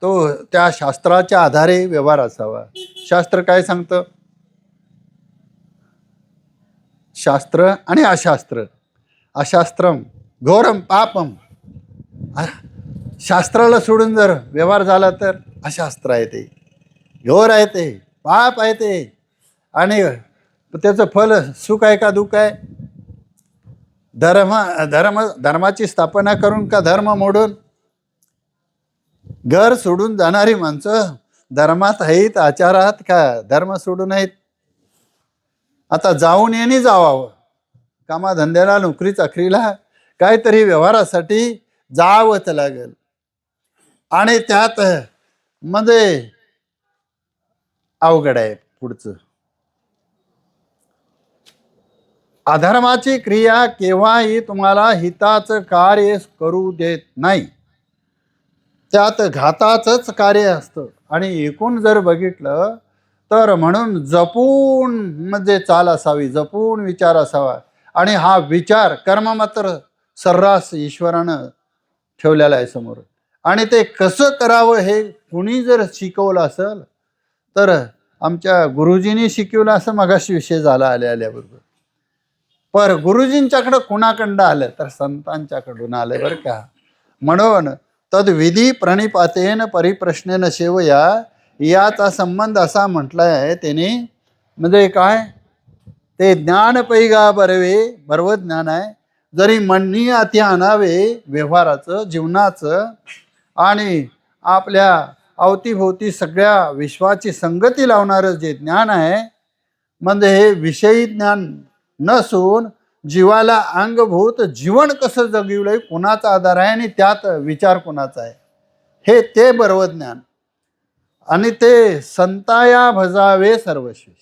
तो त्या शास्त्राच्या आधारे व्यवहार असावा. शास्त्र काय सांगतं, शास्त्र आणि अशास्त्र. अशास्त्रम घोरम पापम. शास्त्राला सोडून जर व्यवहार झाला तर अशास्त्र आहे, ते घोर आहे, ते पाप आहे ते. आणि त्याचं फल सुख आहे का दुःख आहे. धर्माची स्थापना करून का धर्म मोडून. घर सोडून जाणारी माणसं धर्मात आहेत, आचारात का धर्म सोडून आहेत. आता जाऊन येणे जावावं, कामाधंद्याला, नोकरी चाकरीला, काहीतरी व्यवहारासाठी जावंच लागेल. आणि त्यात म्हणजे अवघड आहे पुढचं. अधर्माची क्रिया केव्हाही तुम्हाला हिताचं कार्य करू देत नाही, त्यात घाताचंच कार्य असतं. आणि एकूण जर बघितलं तर म्हणून जपून म्हणजे चाल असावी, जपून विचार असावा. आणि हा विचार कर्म मात्र सर्रास ईश्वरानं ठेवलेला आहे समोर. आणि ते कसं करावं हे कुणी जर शिकवलं असेल तर आमच्या गुरुजींनी शिकवलं, असं मगाशी विषय झाला आल्याबरोबर. पर गुरुजींच्याकडं कुणाकडं आलं तर संतांच्याकडून आलं बरं का. म्हणून तद्विधी प्रणिपातेन परिप्रश्नेन सेवया, याचा संबंध असा म्हटलाय आहे त्याने. म्हणजे काय, ते ज्ञान पैगा बरवे, बरव ज्ञान आहे. जरी म्हणणी अति आणावे व्यवहाराचं, जीवनाचं, आणि आपल्या अवतीभोवती सगळ्या विश्वाची संगती लावणारं जे ज्ञान आहे, म्हणजे हे विषयी ज्ञान नसून जीवाला अंगभूत जीवन कसं जगवलंय, कोणाचा आधार आहे आणि त्यात विचार कोणाचा आहे, हे ते बरव ज्ञान. आणि ते संताया भजावे सर्वस्वी.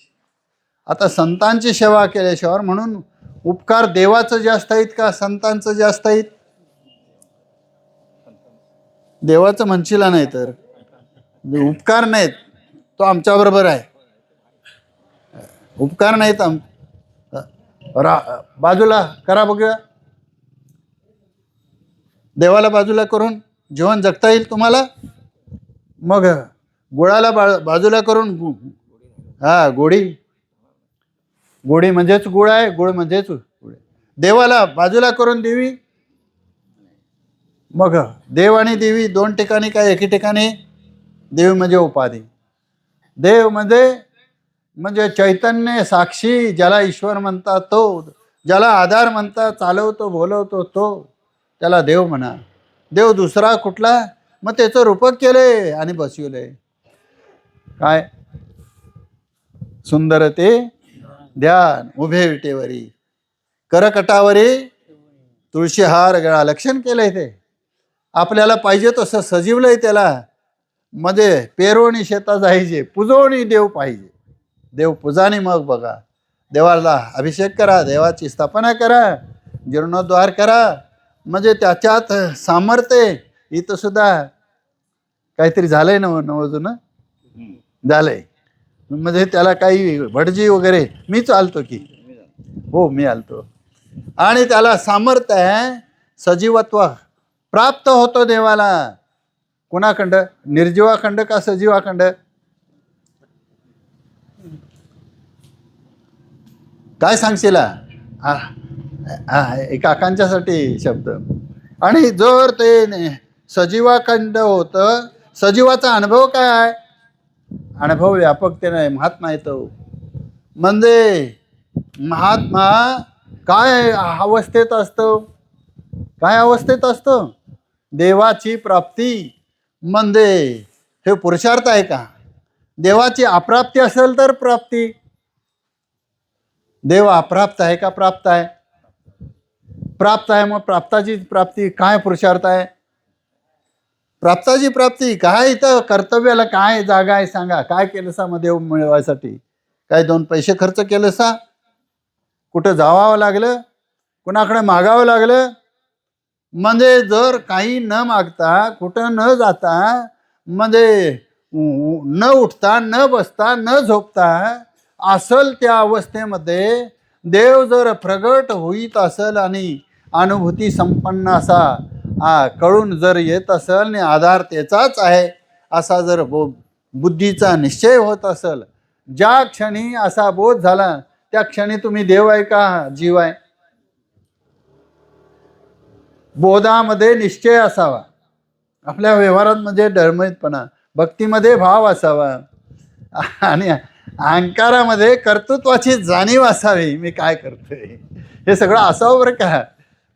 आता संतांची सेवा केल्याशिवाय, म्हणून उपकार देवाचं जास्त आहेत का संतांचं जास्त आहेत. देवाचं म्हणशीला नाही तर उपकार नाहीत, तो आमच्याबरोबर आहे. उपकार नाहीत बाजूला करा बघूया. देवाला बाजूला करून जीवन जगता येईल तुम्हाला. मग गुळाला बाजूला करून गोडी, गोडी म्हणजेच गुळ आहे, गुळ म्हणजेच गुळ. देवाला बाजूला करून देवी, मग देव आणि देवी 2 ठिकाणी काय एकी ठिकाणी. देव म्हणजे उपाधी, देव म्हणजे म्हणजे चैतन्य साक्षी ज्याला ईश्वर म्हणतात तो, ज्याला आधार म्हणतात, चालवतो बोलवतो तो, त्याला देव म्हणा. देव दुसरा कुठला? मग त्याचं रूपक केलंय आणि बसविलंय. काय सुंदर ते ध्यान, उभे विटेवरी करकटावरी तुळशीहार गळा. लक्षण केलंय ते. आपल्याला पाहिजे तसं सजीवलंय त्याला. मध्ये पेरवणी शेता जायचे, पुजवणी देव पाहिजे. देव पुजानी मग बघा. देवाला अभिषेक करा, देवाची स्थापना करा, जीर्णोद्धार करा. म्हणजे त्याच्यात सामर्थ्य. इथं सुद्धा काहीतरी झालंय नवजून झालंय. म्हणजे त्याला काही भटजी वगैरे, मी चालतो की हो, मी आलतो. आणि त्याला सामर्थ्य आहे, सजीवत्व प्राप्त होतो देवाला. कोणाखंड? निर्जीवाखंड का सजीवाखंड? काय सांगशील? काकांच्यासाठी शब्द. आणि जर ते सजीवाखंड होतं, सजीवाचा अनुभव काय आहे? अनुभव व्यापकतेने महात्मा येतो. म्हणजे महात्मा काय अवस्थेत असतो? काय अवस्थेत असतो? देवाची प्राप्ती. म्हणजे हे पुरुषार्थ आहे का? देवाची अप्राप्ती असेल तर प्राप्ती. देव अप्राप्त आहे का प्राप्त आहे? प्राप्त आहे. मग प्राप्ताची प्राप्ती काय पुरुषार्थ आहे? प्राप्ताची प्राप्ती काय? इथं कर्तव्याला काय जागा आहे सांगा? काय केलं सा मग देव मिळवायसाठी? काय 2 पैसे खर्च केलं सा? कुठं जावावं लागलं? कुणाकडे मागावं लागलं? म्हणजे जर काही न मागता, कुठं न जाता, म्हणजे न उठता, न बसता, न झोपता असल त्या अवस्थेमध्ये देव जर प्रगट होईत असेल आणि अनुभूती संपन्न असा कळून जर येत असेल आणि आधार त्याचाच आहे असा जर बुद्धीचा निश्चय होत असेल, ज्या क्षणी असा बोध झाला त्या क्षणी तुम्ही देव आहे का जीव आहे? बोधामध्ये निश्चय असावा. आपल्या व्यवहारात म्हणजे डळमळीतपणा, भक्तीमध्ये भाव असावा आणि अहंकारामध्ये कर्तृत्वाची जाणीव असावी. मी काय करतोय हे सगळं असावं बरं का.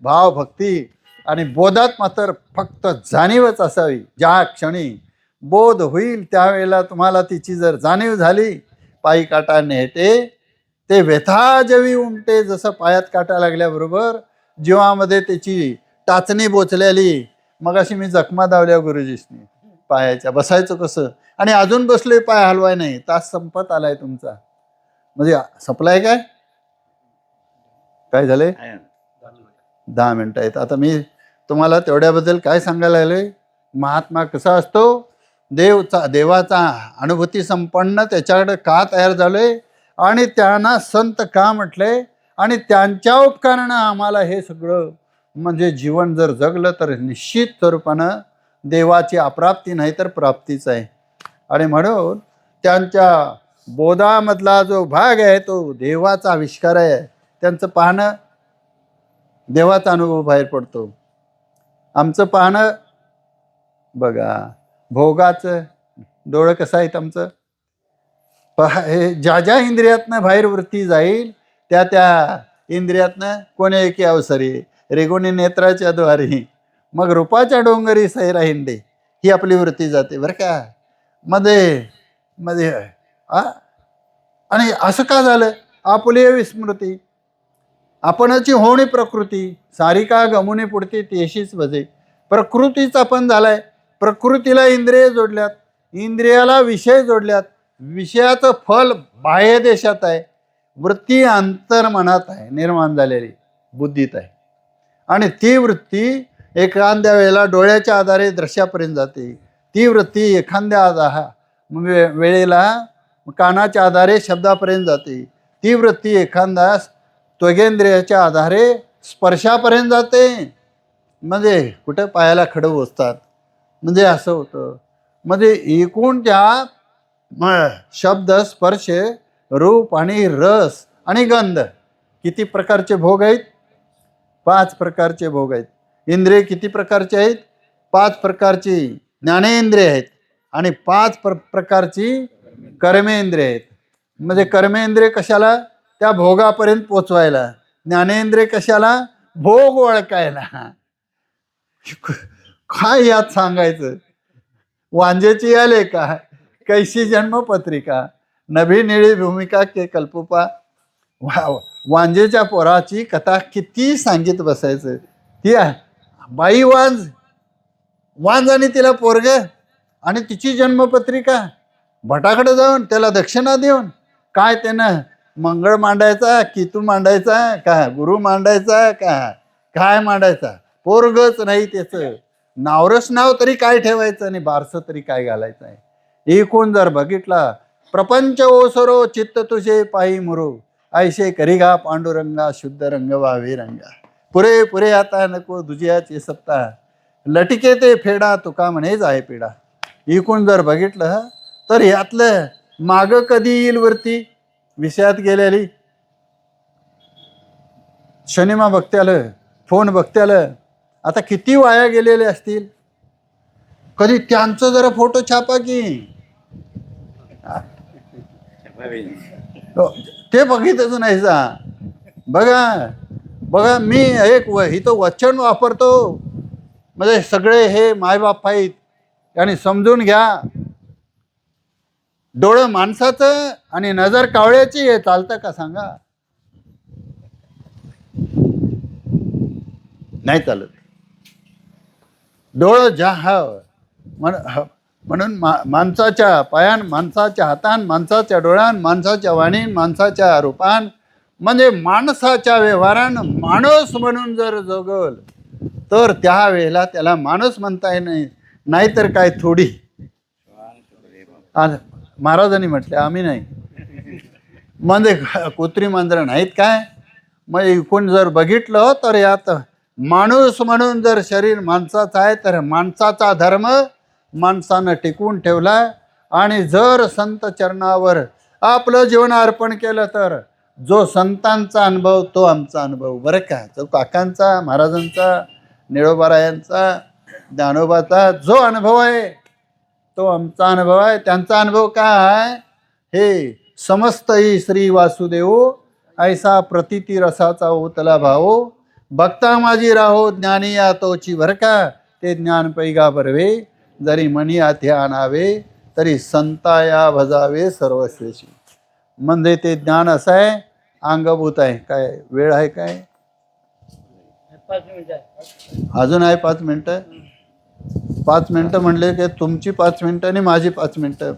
भाव, भक्ती आणि बोधात मात्र फक्त जाणीवच असावी. ज्या क्षणी बोध होईल त्यावेळेला तुम्हाला तिची जर जाणीव झाली, पायी काटा नेते ते व्यथा जेवी उमटे. जसं पायात काटा लागल्याबरोबर जीवामध्ये त्याची टाचणी बोचलेली. मग अशी मी जखमा दावल्या गुरुजीसनी पायाच्या. बसायचं कसं? आणि अजून बसलोय, पाय हलवाय नाही. तास संपत आलाय तुमचा. म्हणजे संपलाय काय? काय झालंय? 10 मिनिटं आहेत. आता मी तुम्हाला तेवढ्याबद्दल काय सांगायला लागलोय? महात्मा कसा असतो? देवाचा अनुभूती संपन्न त्याच्याकडे का तयार झालोय आणि त्यांना संत का म्हटले आणि त्यांच्या उपकारानं आम्हाला हे सगळं म्हणजे जीवन जर जगलं तर निश्चित स्वरूपानं देवाची अप्राप्ती नाही तर प्राप्तीच आहे. आणि म्हणून त्यांच्या बोधामधला जो भाग आहे तो देवाचा आविष्कार आहे. त्यांचं पाहणं देवाचा अनुभव बाहेर पडतो. आमचं पाहणं बघा, भोगाचं डोळं कसं आहे आमचं? हे ज्या ज्या इंद्रियातनं बाहेर वृत्ती जाईल त्या त्या इंद्रियातनं कोणी एके अवसरी रेगुणी नेत्राच्या द्वारी मग रूपाच्या डोंगरी सैरा हिंडे ही आपली वृत्ती जाते बरं का. मध्ये मध्ये आणि असं का झालं? आपली विस्मृती, आपणाची होणी प्रकृती सारी का गमुनी पुढती तेशीच भजे. प्रकृतीचा पण झालाय. प्रकृतीला इंद्रिय जोडल्यात, इंद्रियाला विषय जोडल्यात. विषयाचं फल बाह्य देशात आहे, वृत्ती अंतर्मनात आहे, निर्माण झालेली बुद्धीत आहे. आणि ती वृत्ती एखाद्या वेळेला डोळ्याच्या आधारे दृश्यापर्यंत जाते. ती वृत्ती एखाद्या वेळेला कानाच्या आधारे शब्दापर्यंत जाते. ती वृत्ती एखाद्या त्वगेंद्रियाच्या आधारे स्पर्शापर्यंत जाते. म्हणजे कुठं पायाला खडं बसतात म्हणजे असं होतं. म्हणजे एकूण त्या शब्द, स्पर्श, रूप आणि रस आणि गंध किती प्रकारचे भोग आहेत? 5 प्रकारचे भोग आहेत. इंद्रिय किती प्रकारचे आहेत? 5 प्रकारची ज्ञानेंद्रिय आहेत आणि 5 प्रकारची कर्मेंद्रिय आहेत. म्हणजे कर्मेंद्रिय कशाला? त्या भोगापर्यंत पोचवायला. ज्ञानेंद्रिय कशाला? भोग ओळखायला. काय यात सांगायचं? वांजेची आले का कैशी जन्मपत्रिका, नभी निळी भूमिका के कल्पुपा. वांजेच्या पोराची कथा किती सांगित बसायचं. ती बाई वांज आणि तिला पोरग आणि तिची जन्मपत्रिका. भटाकडे जाऊन त्याला दक्षिणा देऊन काय त्यानं मंगळ मांडायचा, कितू मांडायचा का, गुरु मांडायचा का, काय मांडायचा? पोरगच नाही त्याचं. नावरस नाव तरी काय ठेवायचं आणि बारसं तरी काय घालायचं आहे. एकूण जर बघितला, प्रपंच ओसरो चित्त तुझे पायी मुरो, ऐशे करिगा पांडुरंगा शुद्ध रंग वावे रंगा. पुरे पुरे आता नको दुजियाची सत्ता, लटके ते फेडा तुका म्हणेच आहे पिढा. एकूण जर बघितलं तर यातलं माग कधी येईल वरती विषयात गेलेली शनिमा बघत्यालं, फोन बघत्यालं आता किती वाया गेलेले असतील. कधी त्यांचं जरा फोटो छापा की ते बघितच नाही जा. बघा बघा, मी एक इथं वचन वापरतो म्हणजे सगळे हे मायबाप आहेत आणि समजून घ्या. डोळं माणसाचं आणि नजर कावळ्याची हे चालतं का सांगा? नाही चालत. डोळं म्हणून माणसाच्या पायान, माणसाच्या हातान, माणसाच्या डोळ्यान, माणसाच्या वाणीन, माणसाच्या रूपान म्हणजे माणसाच्या व्यवहारान माणूस म्हणून जर जगल तर त्या वेळेला त्याला माणूस म्हणता नाही. नाहीतर काय थोडी. महाराजांनी म्हटले, आम्ही नाही. म्हणजे कुत्री मांजरं नाहीत काय? मग एकूण जर बघितलं तर यात माणूस म्हणून जर शरीर माणसाचं आहे तर माणसाचा धर्म माणसानं टिकवून ठेवला. आणि जर संत चरणावर आपलं जीवन अर्पण केलं तर जो संतांचा अनुभव तो आमचा अनुभव. बरं का, जो काकांचा, महाराजांचा, निळोबारायांचा, ज्ञानोबाचा जो अनुभव आहे तो आमचा अनुभव आहे. त्यांचा अनुभव काय आहे? हे समस्त ही श्री वासुदेव ऐसा प्रतिती रसाचा ओतला भाव, भक्ता माझी राहो ज्ञानी या तोची. बरं का, ते ज्ञान पैगा बरवे, जरी मनी हाती आणावे तरी संताया भजावे सर्वस्वेशी. म्हणजे ते ज्ञान असं आहे, अंगभूत आहे. काय वेळ आहे काय? 5 मिनिटं अजून आहे 5 मिनिटं. 5 मिनिटं म्हणले की तुमची 5 मिनिटं आणि माझी 5 मिनिटं.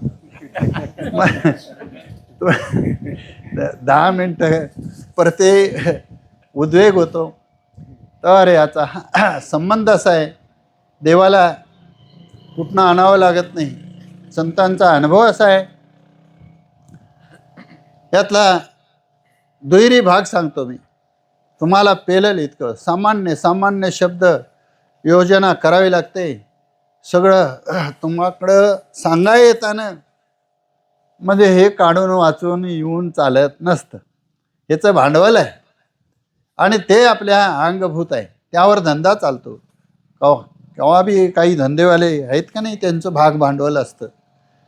10 मिनिटं पर ते उद्वेग होतो. तर याचा संबंध असा आहे, देवाला कुठनं आणावं लागत नाही. संतांचा अनुभव असा आहे. यातला दुहेरी भाग सांगतो मी तुम्हाला. पेलेल इतकं सामान्य शब्द योजना करावी लागते. सगळं तुम्हाकडं सांगा येताना म्हणजे हे काढून वाचून येऊन चालत नसतं. ह्याचं भांडवल आहे आणि ते आपल्या अंगभूत आहे. त्यावर धंदा चालतो. केव्हा बी काही धंदेवाले आहेत का नाही, त्यांचं भाग भांडवल असतं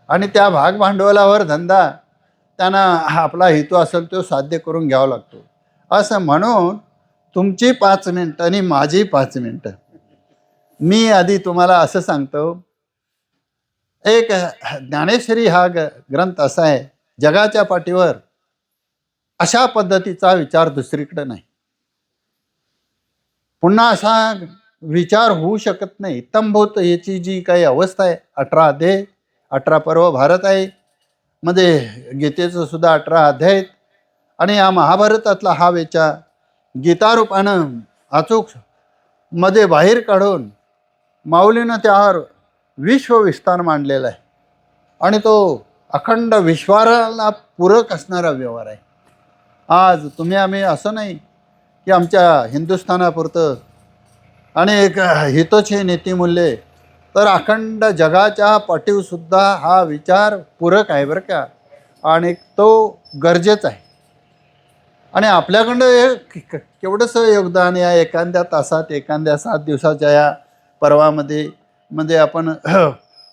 आणि त्या भाग भांडवलावर धंदा त्यांना आपला हेतू असेल तो साध्य करून घ्यावा लागतो. असं म्हणून तुमची 5 मिनिटं आणि माझी 5 मिनिटं. मी आधी तुम्हाला असं सांगतो, एक ज्ञानेश्वरी हा ग्रंथ असा आहे, जगाच्या पाठीवर अशा पद्धतीचा विचार दुसरीकडे नाही. पुन्हा असा विचार होऊ शकत नाही. इत्थंभूत याची जी काही अवस्था आहे, 18 अध्याय 18 पर्व भारत आहे. म्हणजे गीतेचं सुद्धा 18 अध्याय आहेत आणि या महाभारतातला हा विचार गीतारूपानं अचूक मध्ये बाहेर काढून माऊलीनं त्यावर विश्वविस्तार मांडलेला आहे आणि तो अखंड विश्वाला पूरक असणारा व्यवहार आहे. आज तुम्ही आम्ही असं नाही की आमच्या हिंदुस्थानापुरतं आणि एक हितोचे नीतिमूल्ये, तर अखंड जगाच्या पाठीवसुद्धा हा विचार पूरक आहे बरं का, आणि तो गरजेचा आहे. आणि आपल्याकडं हे केवढंसं योगदान या एखाद्या तासात, एखाद्या 7 दिवसाच्या या पर्वामध्ये म्हणजे आपण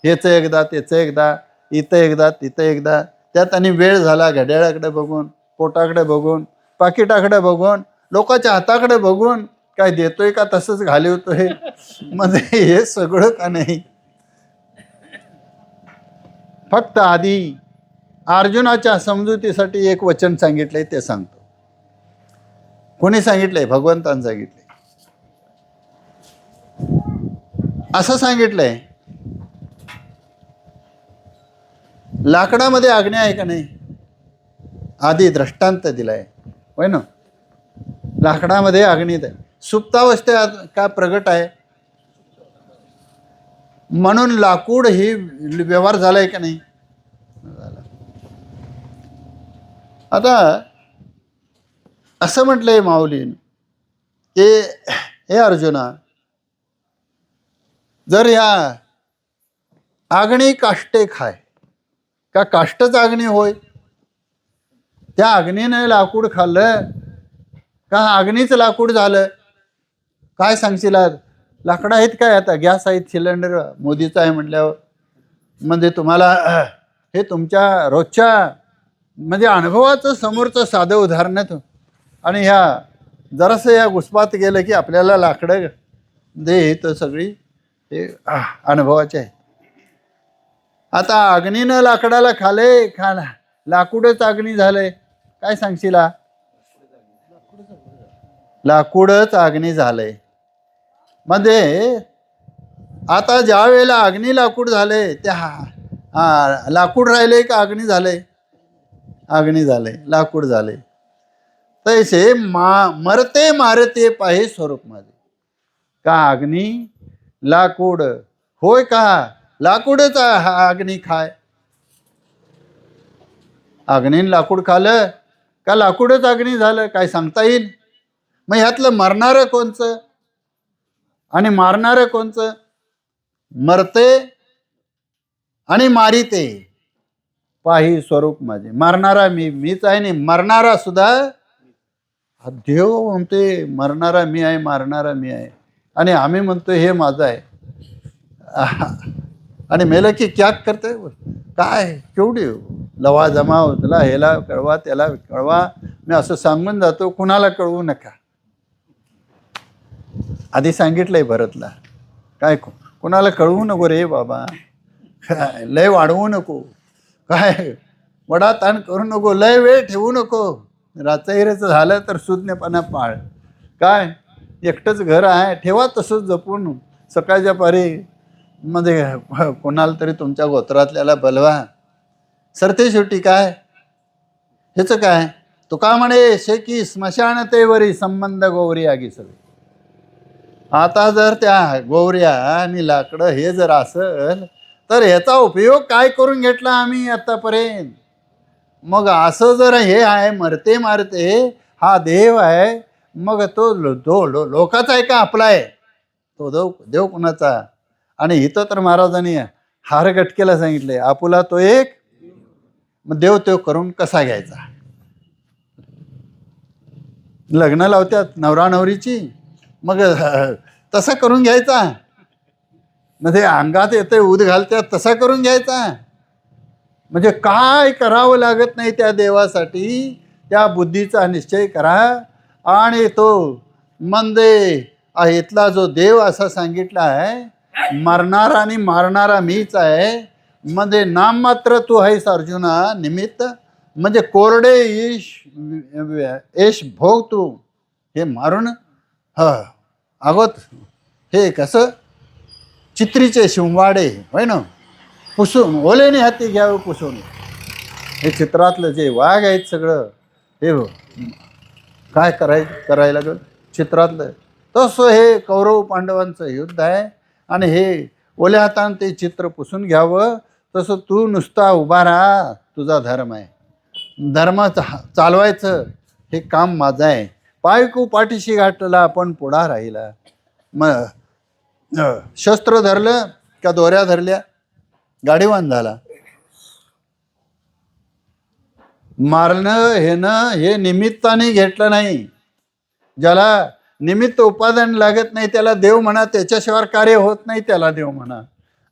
हेचं एकदा, त्याचं एकदा, इथं एकदा, तिथं एकदा, त्यात आणि वेळ झाला घड्याळाकडे बघून, पोटाकडे बघून, पाकिटाकडे बघून, लोकांच्या हाताकडे बघून, काय देतोय का तसंच घालवतोय म्हणजे हे सगळं का नाही. फक्त आधी अर्जुनाच्या समजुतीसाठी एक वचन सांगितलंय ते सांगतो. कोणी सांगितलंय? भगवंतानं सांगितलंय. असं सांगितलंय, लाकडामध्ये अग्नी आहे का नाही? आधी दृष्टांत दिलाय, होय ना. लाकडामध्ये अग्नी आहे. सुप्तावस्थेत का प्रगट आहे? म्हणून लाकूड ही व्यवहार झालाय का नाही? आता असं म्हटलंय माऊलीन की हे अर्जुना, जर या अग्नी काष्टे खाय का काष्टच अग्नी होय? त्या अग्नीने लाकूड खाल्लं का अग्नीच लाकूड झालं? काय सांगशील? लाकडं आहेत काय? आता गॅस आहेत, सिलेंडर मोदीचा आहे म्हटल्यावर म्हणजे तुम्हाला हे तुमच्या रोजच्या म्हणजे अनुभवाचं समोरचं साधं उदाहरण आहे. आणि ह्या जरासं या घुसपात गेलं की आपल्याला लाकडं दे, तर सगळी हे अनुभवाचे आहे. आता अग्नीनं लाकडाला खाले, लाकूडच अग्नी झालंय. काय सांगशील? लाकूडच अग्नी झालंय. म्हणजे आता ज्या वेळेला अग्नी लाकूड झाले, त्या लाकूड राहिले का अग्नी झाले? अग्नी झाले, लाकूड झाले. तैसे मरते मारते पाहे स्वरूप माझे. का अग्नी लाकूड होय का? लाकूडच अग्नी खाय. अग्नीन लाकूड खाल्लं का लाकूडच अग्नी झालं? काय सांगता येईल? मग ह्यातलं मरणारं कोणचं आणि मारणारं कोणचं? मरते आणि मारिते पाही स्वरूप माझे. मारणारा मीच आहे. नाही, मरणारा सुद्धा देव म्हणते मरणारा मी आहे, मारणारा मी आहे. आणि आम्ही म्हणतो हे माझं आहे. आणि मेलं की क्या करते? काय केवढी लवा जमाव, त्याला ह्याला कळवा, त्याला कळवा. मी असं सांगून जातो, कुणाला कळवू नका. आधी सांगितलंय भरतला, काय कोणाला कळवू नको रे बाबा, लय वाढवू नको, काय वडा ताण करू नको, लय वेळ ठेवू नको. रात्रीचं झालं तर सुज्ञपणा पाळ. काय एकटंच घर आहे, ठेवा तसंच जपून. सकाळच्या पारी मध्ये कोणाला तरी तुमच्या गोत्रातल्याला बलवा. सरते शेवटी काय ह्याचं काय? तुका म्हणे शे की स्मशान तेवरी संबंध गोवरी आगी सगळे. आता जर त्या गोवऱ्या आणि लाकडं हे जर असेल तर ह्याचा उपयोग काय करून घेतला आम्ही आतापर्यंत? मग असं जर हे आहे, मरते मारते हा देव आहे, मग तो लोकाचा आहे का आपला आहे? तो देव कुणाचा? आणि इथं तर महाराजांनी हार गटकेला सांगितले, आपुला तो एक. मग देव तो करून कसा घ्यायचा? लग्न लावत्यात नवरा नवरीची, मग तसा करून घ्यायचा. म्हणजे अंगात येते ऊद घालत्यात, तसा करून घ्यायचा. म्हणजे काय करावं लागत नाही त्या देवासाठी. त्या बुद्धीचा निश्चय करा. आणि तो म्हणजे इथला जो देव असा सांगितला आहे, मरणारा आणि मारणारा मीच आहे. म्हणजे नाम मात्र तू आहेस अर्जुना निमित्त. म्हणजे कोरडे ईश भोग तू हे मारून अगोत हे कसं चित्रीचे शिंवाडे होय ना, पुसून ओलेने हाती घ्यावं पुसून. हे चित्रातलं जे वाघ आहेत सगळं हे काय करायला लागलं चित्रातलं. तसं हे कौरव पांडवांचं युद्ध आहे. आणि हे ओल्या हातानं ते चित्र पुसून घ्यावं. तसं तू नुसता उभा राहा, तुझा धर्म आहे. धर्म चालवायचं हे काम माझं आहे. पायकू पाठीशी गाठला आपण पुढा राहिला. मग शस्त्र धरलं का दोऱ्या धरल्या, गाडीवान झाला. मारणं हे निमित्ताने घेतलं नाही. ज्याला निमित्त उपादान लागत नाही त्याला देव म्हणा, त्याच्याशिवाय कार्य होत नाही त्याला देव म्हणा.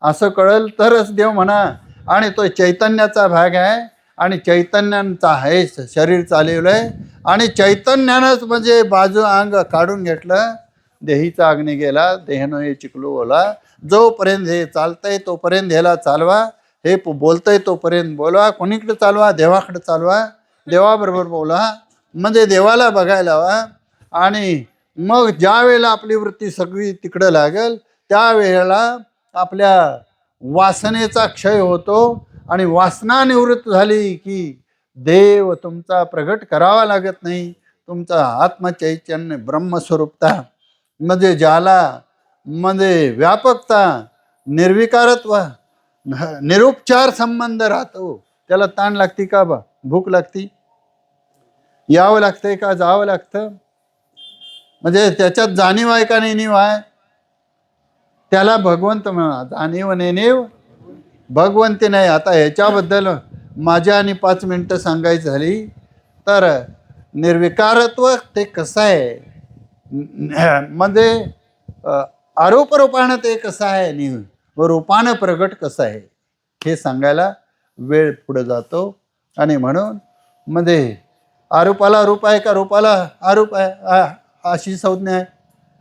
असं कळलं तरच देव म्हणा. आणि तो चैतन्याचा भाग आहे. आणि चैतन्यांचा आहे शरीर चालवलंय आणि चैतन्यानंच म्हणजे बाजू अंग काढून घेतलं. देहीचा अग्नी गेला, देहनो हे चिकलू ओला. जोपर्यंत हे चालतंय तोपर्यंत ह्याला चालवा, हे बोलतंय तोपर्यंत बोलवा. कोणीकडे चालवा? देवाकडे चालवा, देवाबरोबर बोला, म्हणजे देवाला बघायला हवा. आणि मग ज्या वेळेला आपली वृत्ती सगळी तिकडं लागेल त्यावेळेला आपल्या वासनेचा क्षय होतो आणि वासना निवृत्त झाली की देव तुमचा प्रगट करावा लागत नाही. तुमचा आत्मचैतन्य ब्रह्मस्वरूपता म्हणजे ज्याला म्हणजे व्यापकता, निर्विकारत्व, निरुपचार संबंध राहतो, त्याला ताण लागती का बा? भूक लागती? यावं लागतंय का जावं लागतं? म्हणजे त्याच्यात जाणीव आहे का नेणीव आहे? त्याला भगवंत म्हणा. जाणीव नेणीव भगवंती नाही. आता ह्याच्याबद्दल माझ्या आणि 5 मिनटं सांगायची झाली तर निर्विकारत्व ते कसं आहे, म्हणजे आरोप रूपानं ते कसं आहे आणि व रूपानं प्रगट कसं आहे हे सांगायला वेळ पुढे जातो. आणि म्हणून म्हणजे आरोपाला रूप आहे का रूपाला आरोप आहे अशी संज्ञा आहे.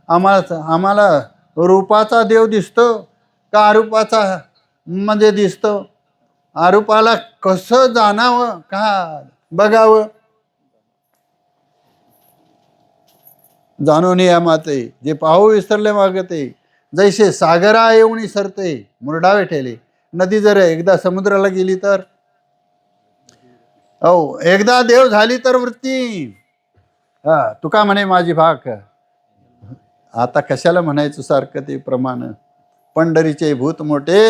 आम्हाला रूपाचा देव दिसतो का आरोपाचा म्हणजे दिसतो? आरोपाला कसं जाणावं का बघावं? जाणून या माते जे पाहू विसरले मागते, जैसे सागरा येऊन सरते मुरडावे ठेले. नदी जर एकदा समुद्राला गेली तर एकदा देव झाली तर वृत्ती तुका म्हणे माझी भाक. आता कशाला म्हणायचं सारखं ते प्रमाण? पंढरीचे भूत मोठे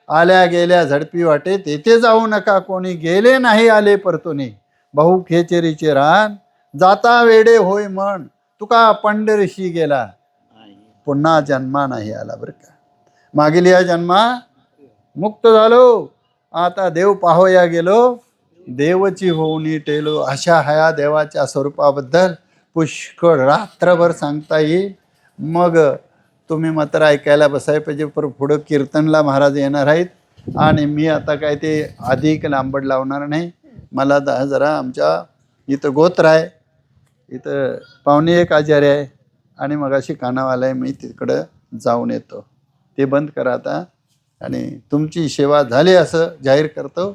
आल्या गेल्या झडपी वाटे, तेथे जाऊ नका कोणी, गेले नाही आले परतुने. बहु खेचेरीचे रान जाता वेडे होय मन, तुका पंढरीशी गेला पुन्हा जन्मा नाही आला. बरं का, मागील या जन्मा मुक्त झालो, आता देव पाहोया गेलो, देवची होऊनी टेलो. अशा ह्या देवाच्या स्वरूपाबद्दल पुष्कळ रात्रभर सांगता येईल. मग तुम्ही मात्र ऐकायला बसाय पाहिजे. पर पुढं कीर्तनला महाराज येणार आहेत आणि मी आता काय ते अधिक लांबड लावणार नाही. मला जरा आमच्या इथं गोत्र आहे, इथं पाहुणे एक आचार्य आहे आणि मग अशी कानावाला आहे, मी तिकडं जाऊन येतो. ते बंद करा आता आणि तुमची सेवा झाली असं जाहीर करतो.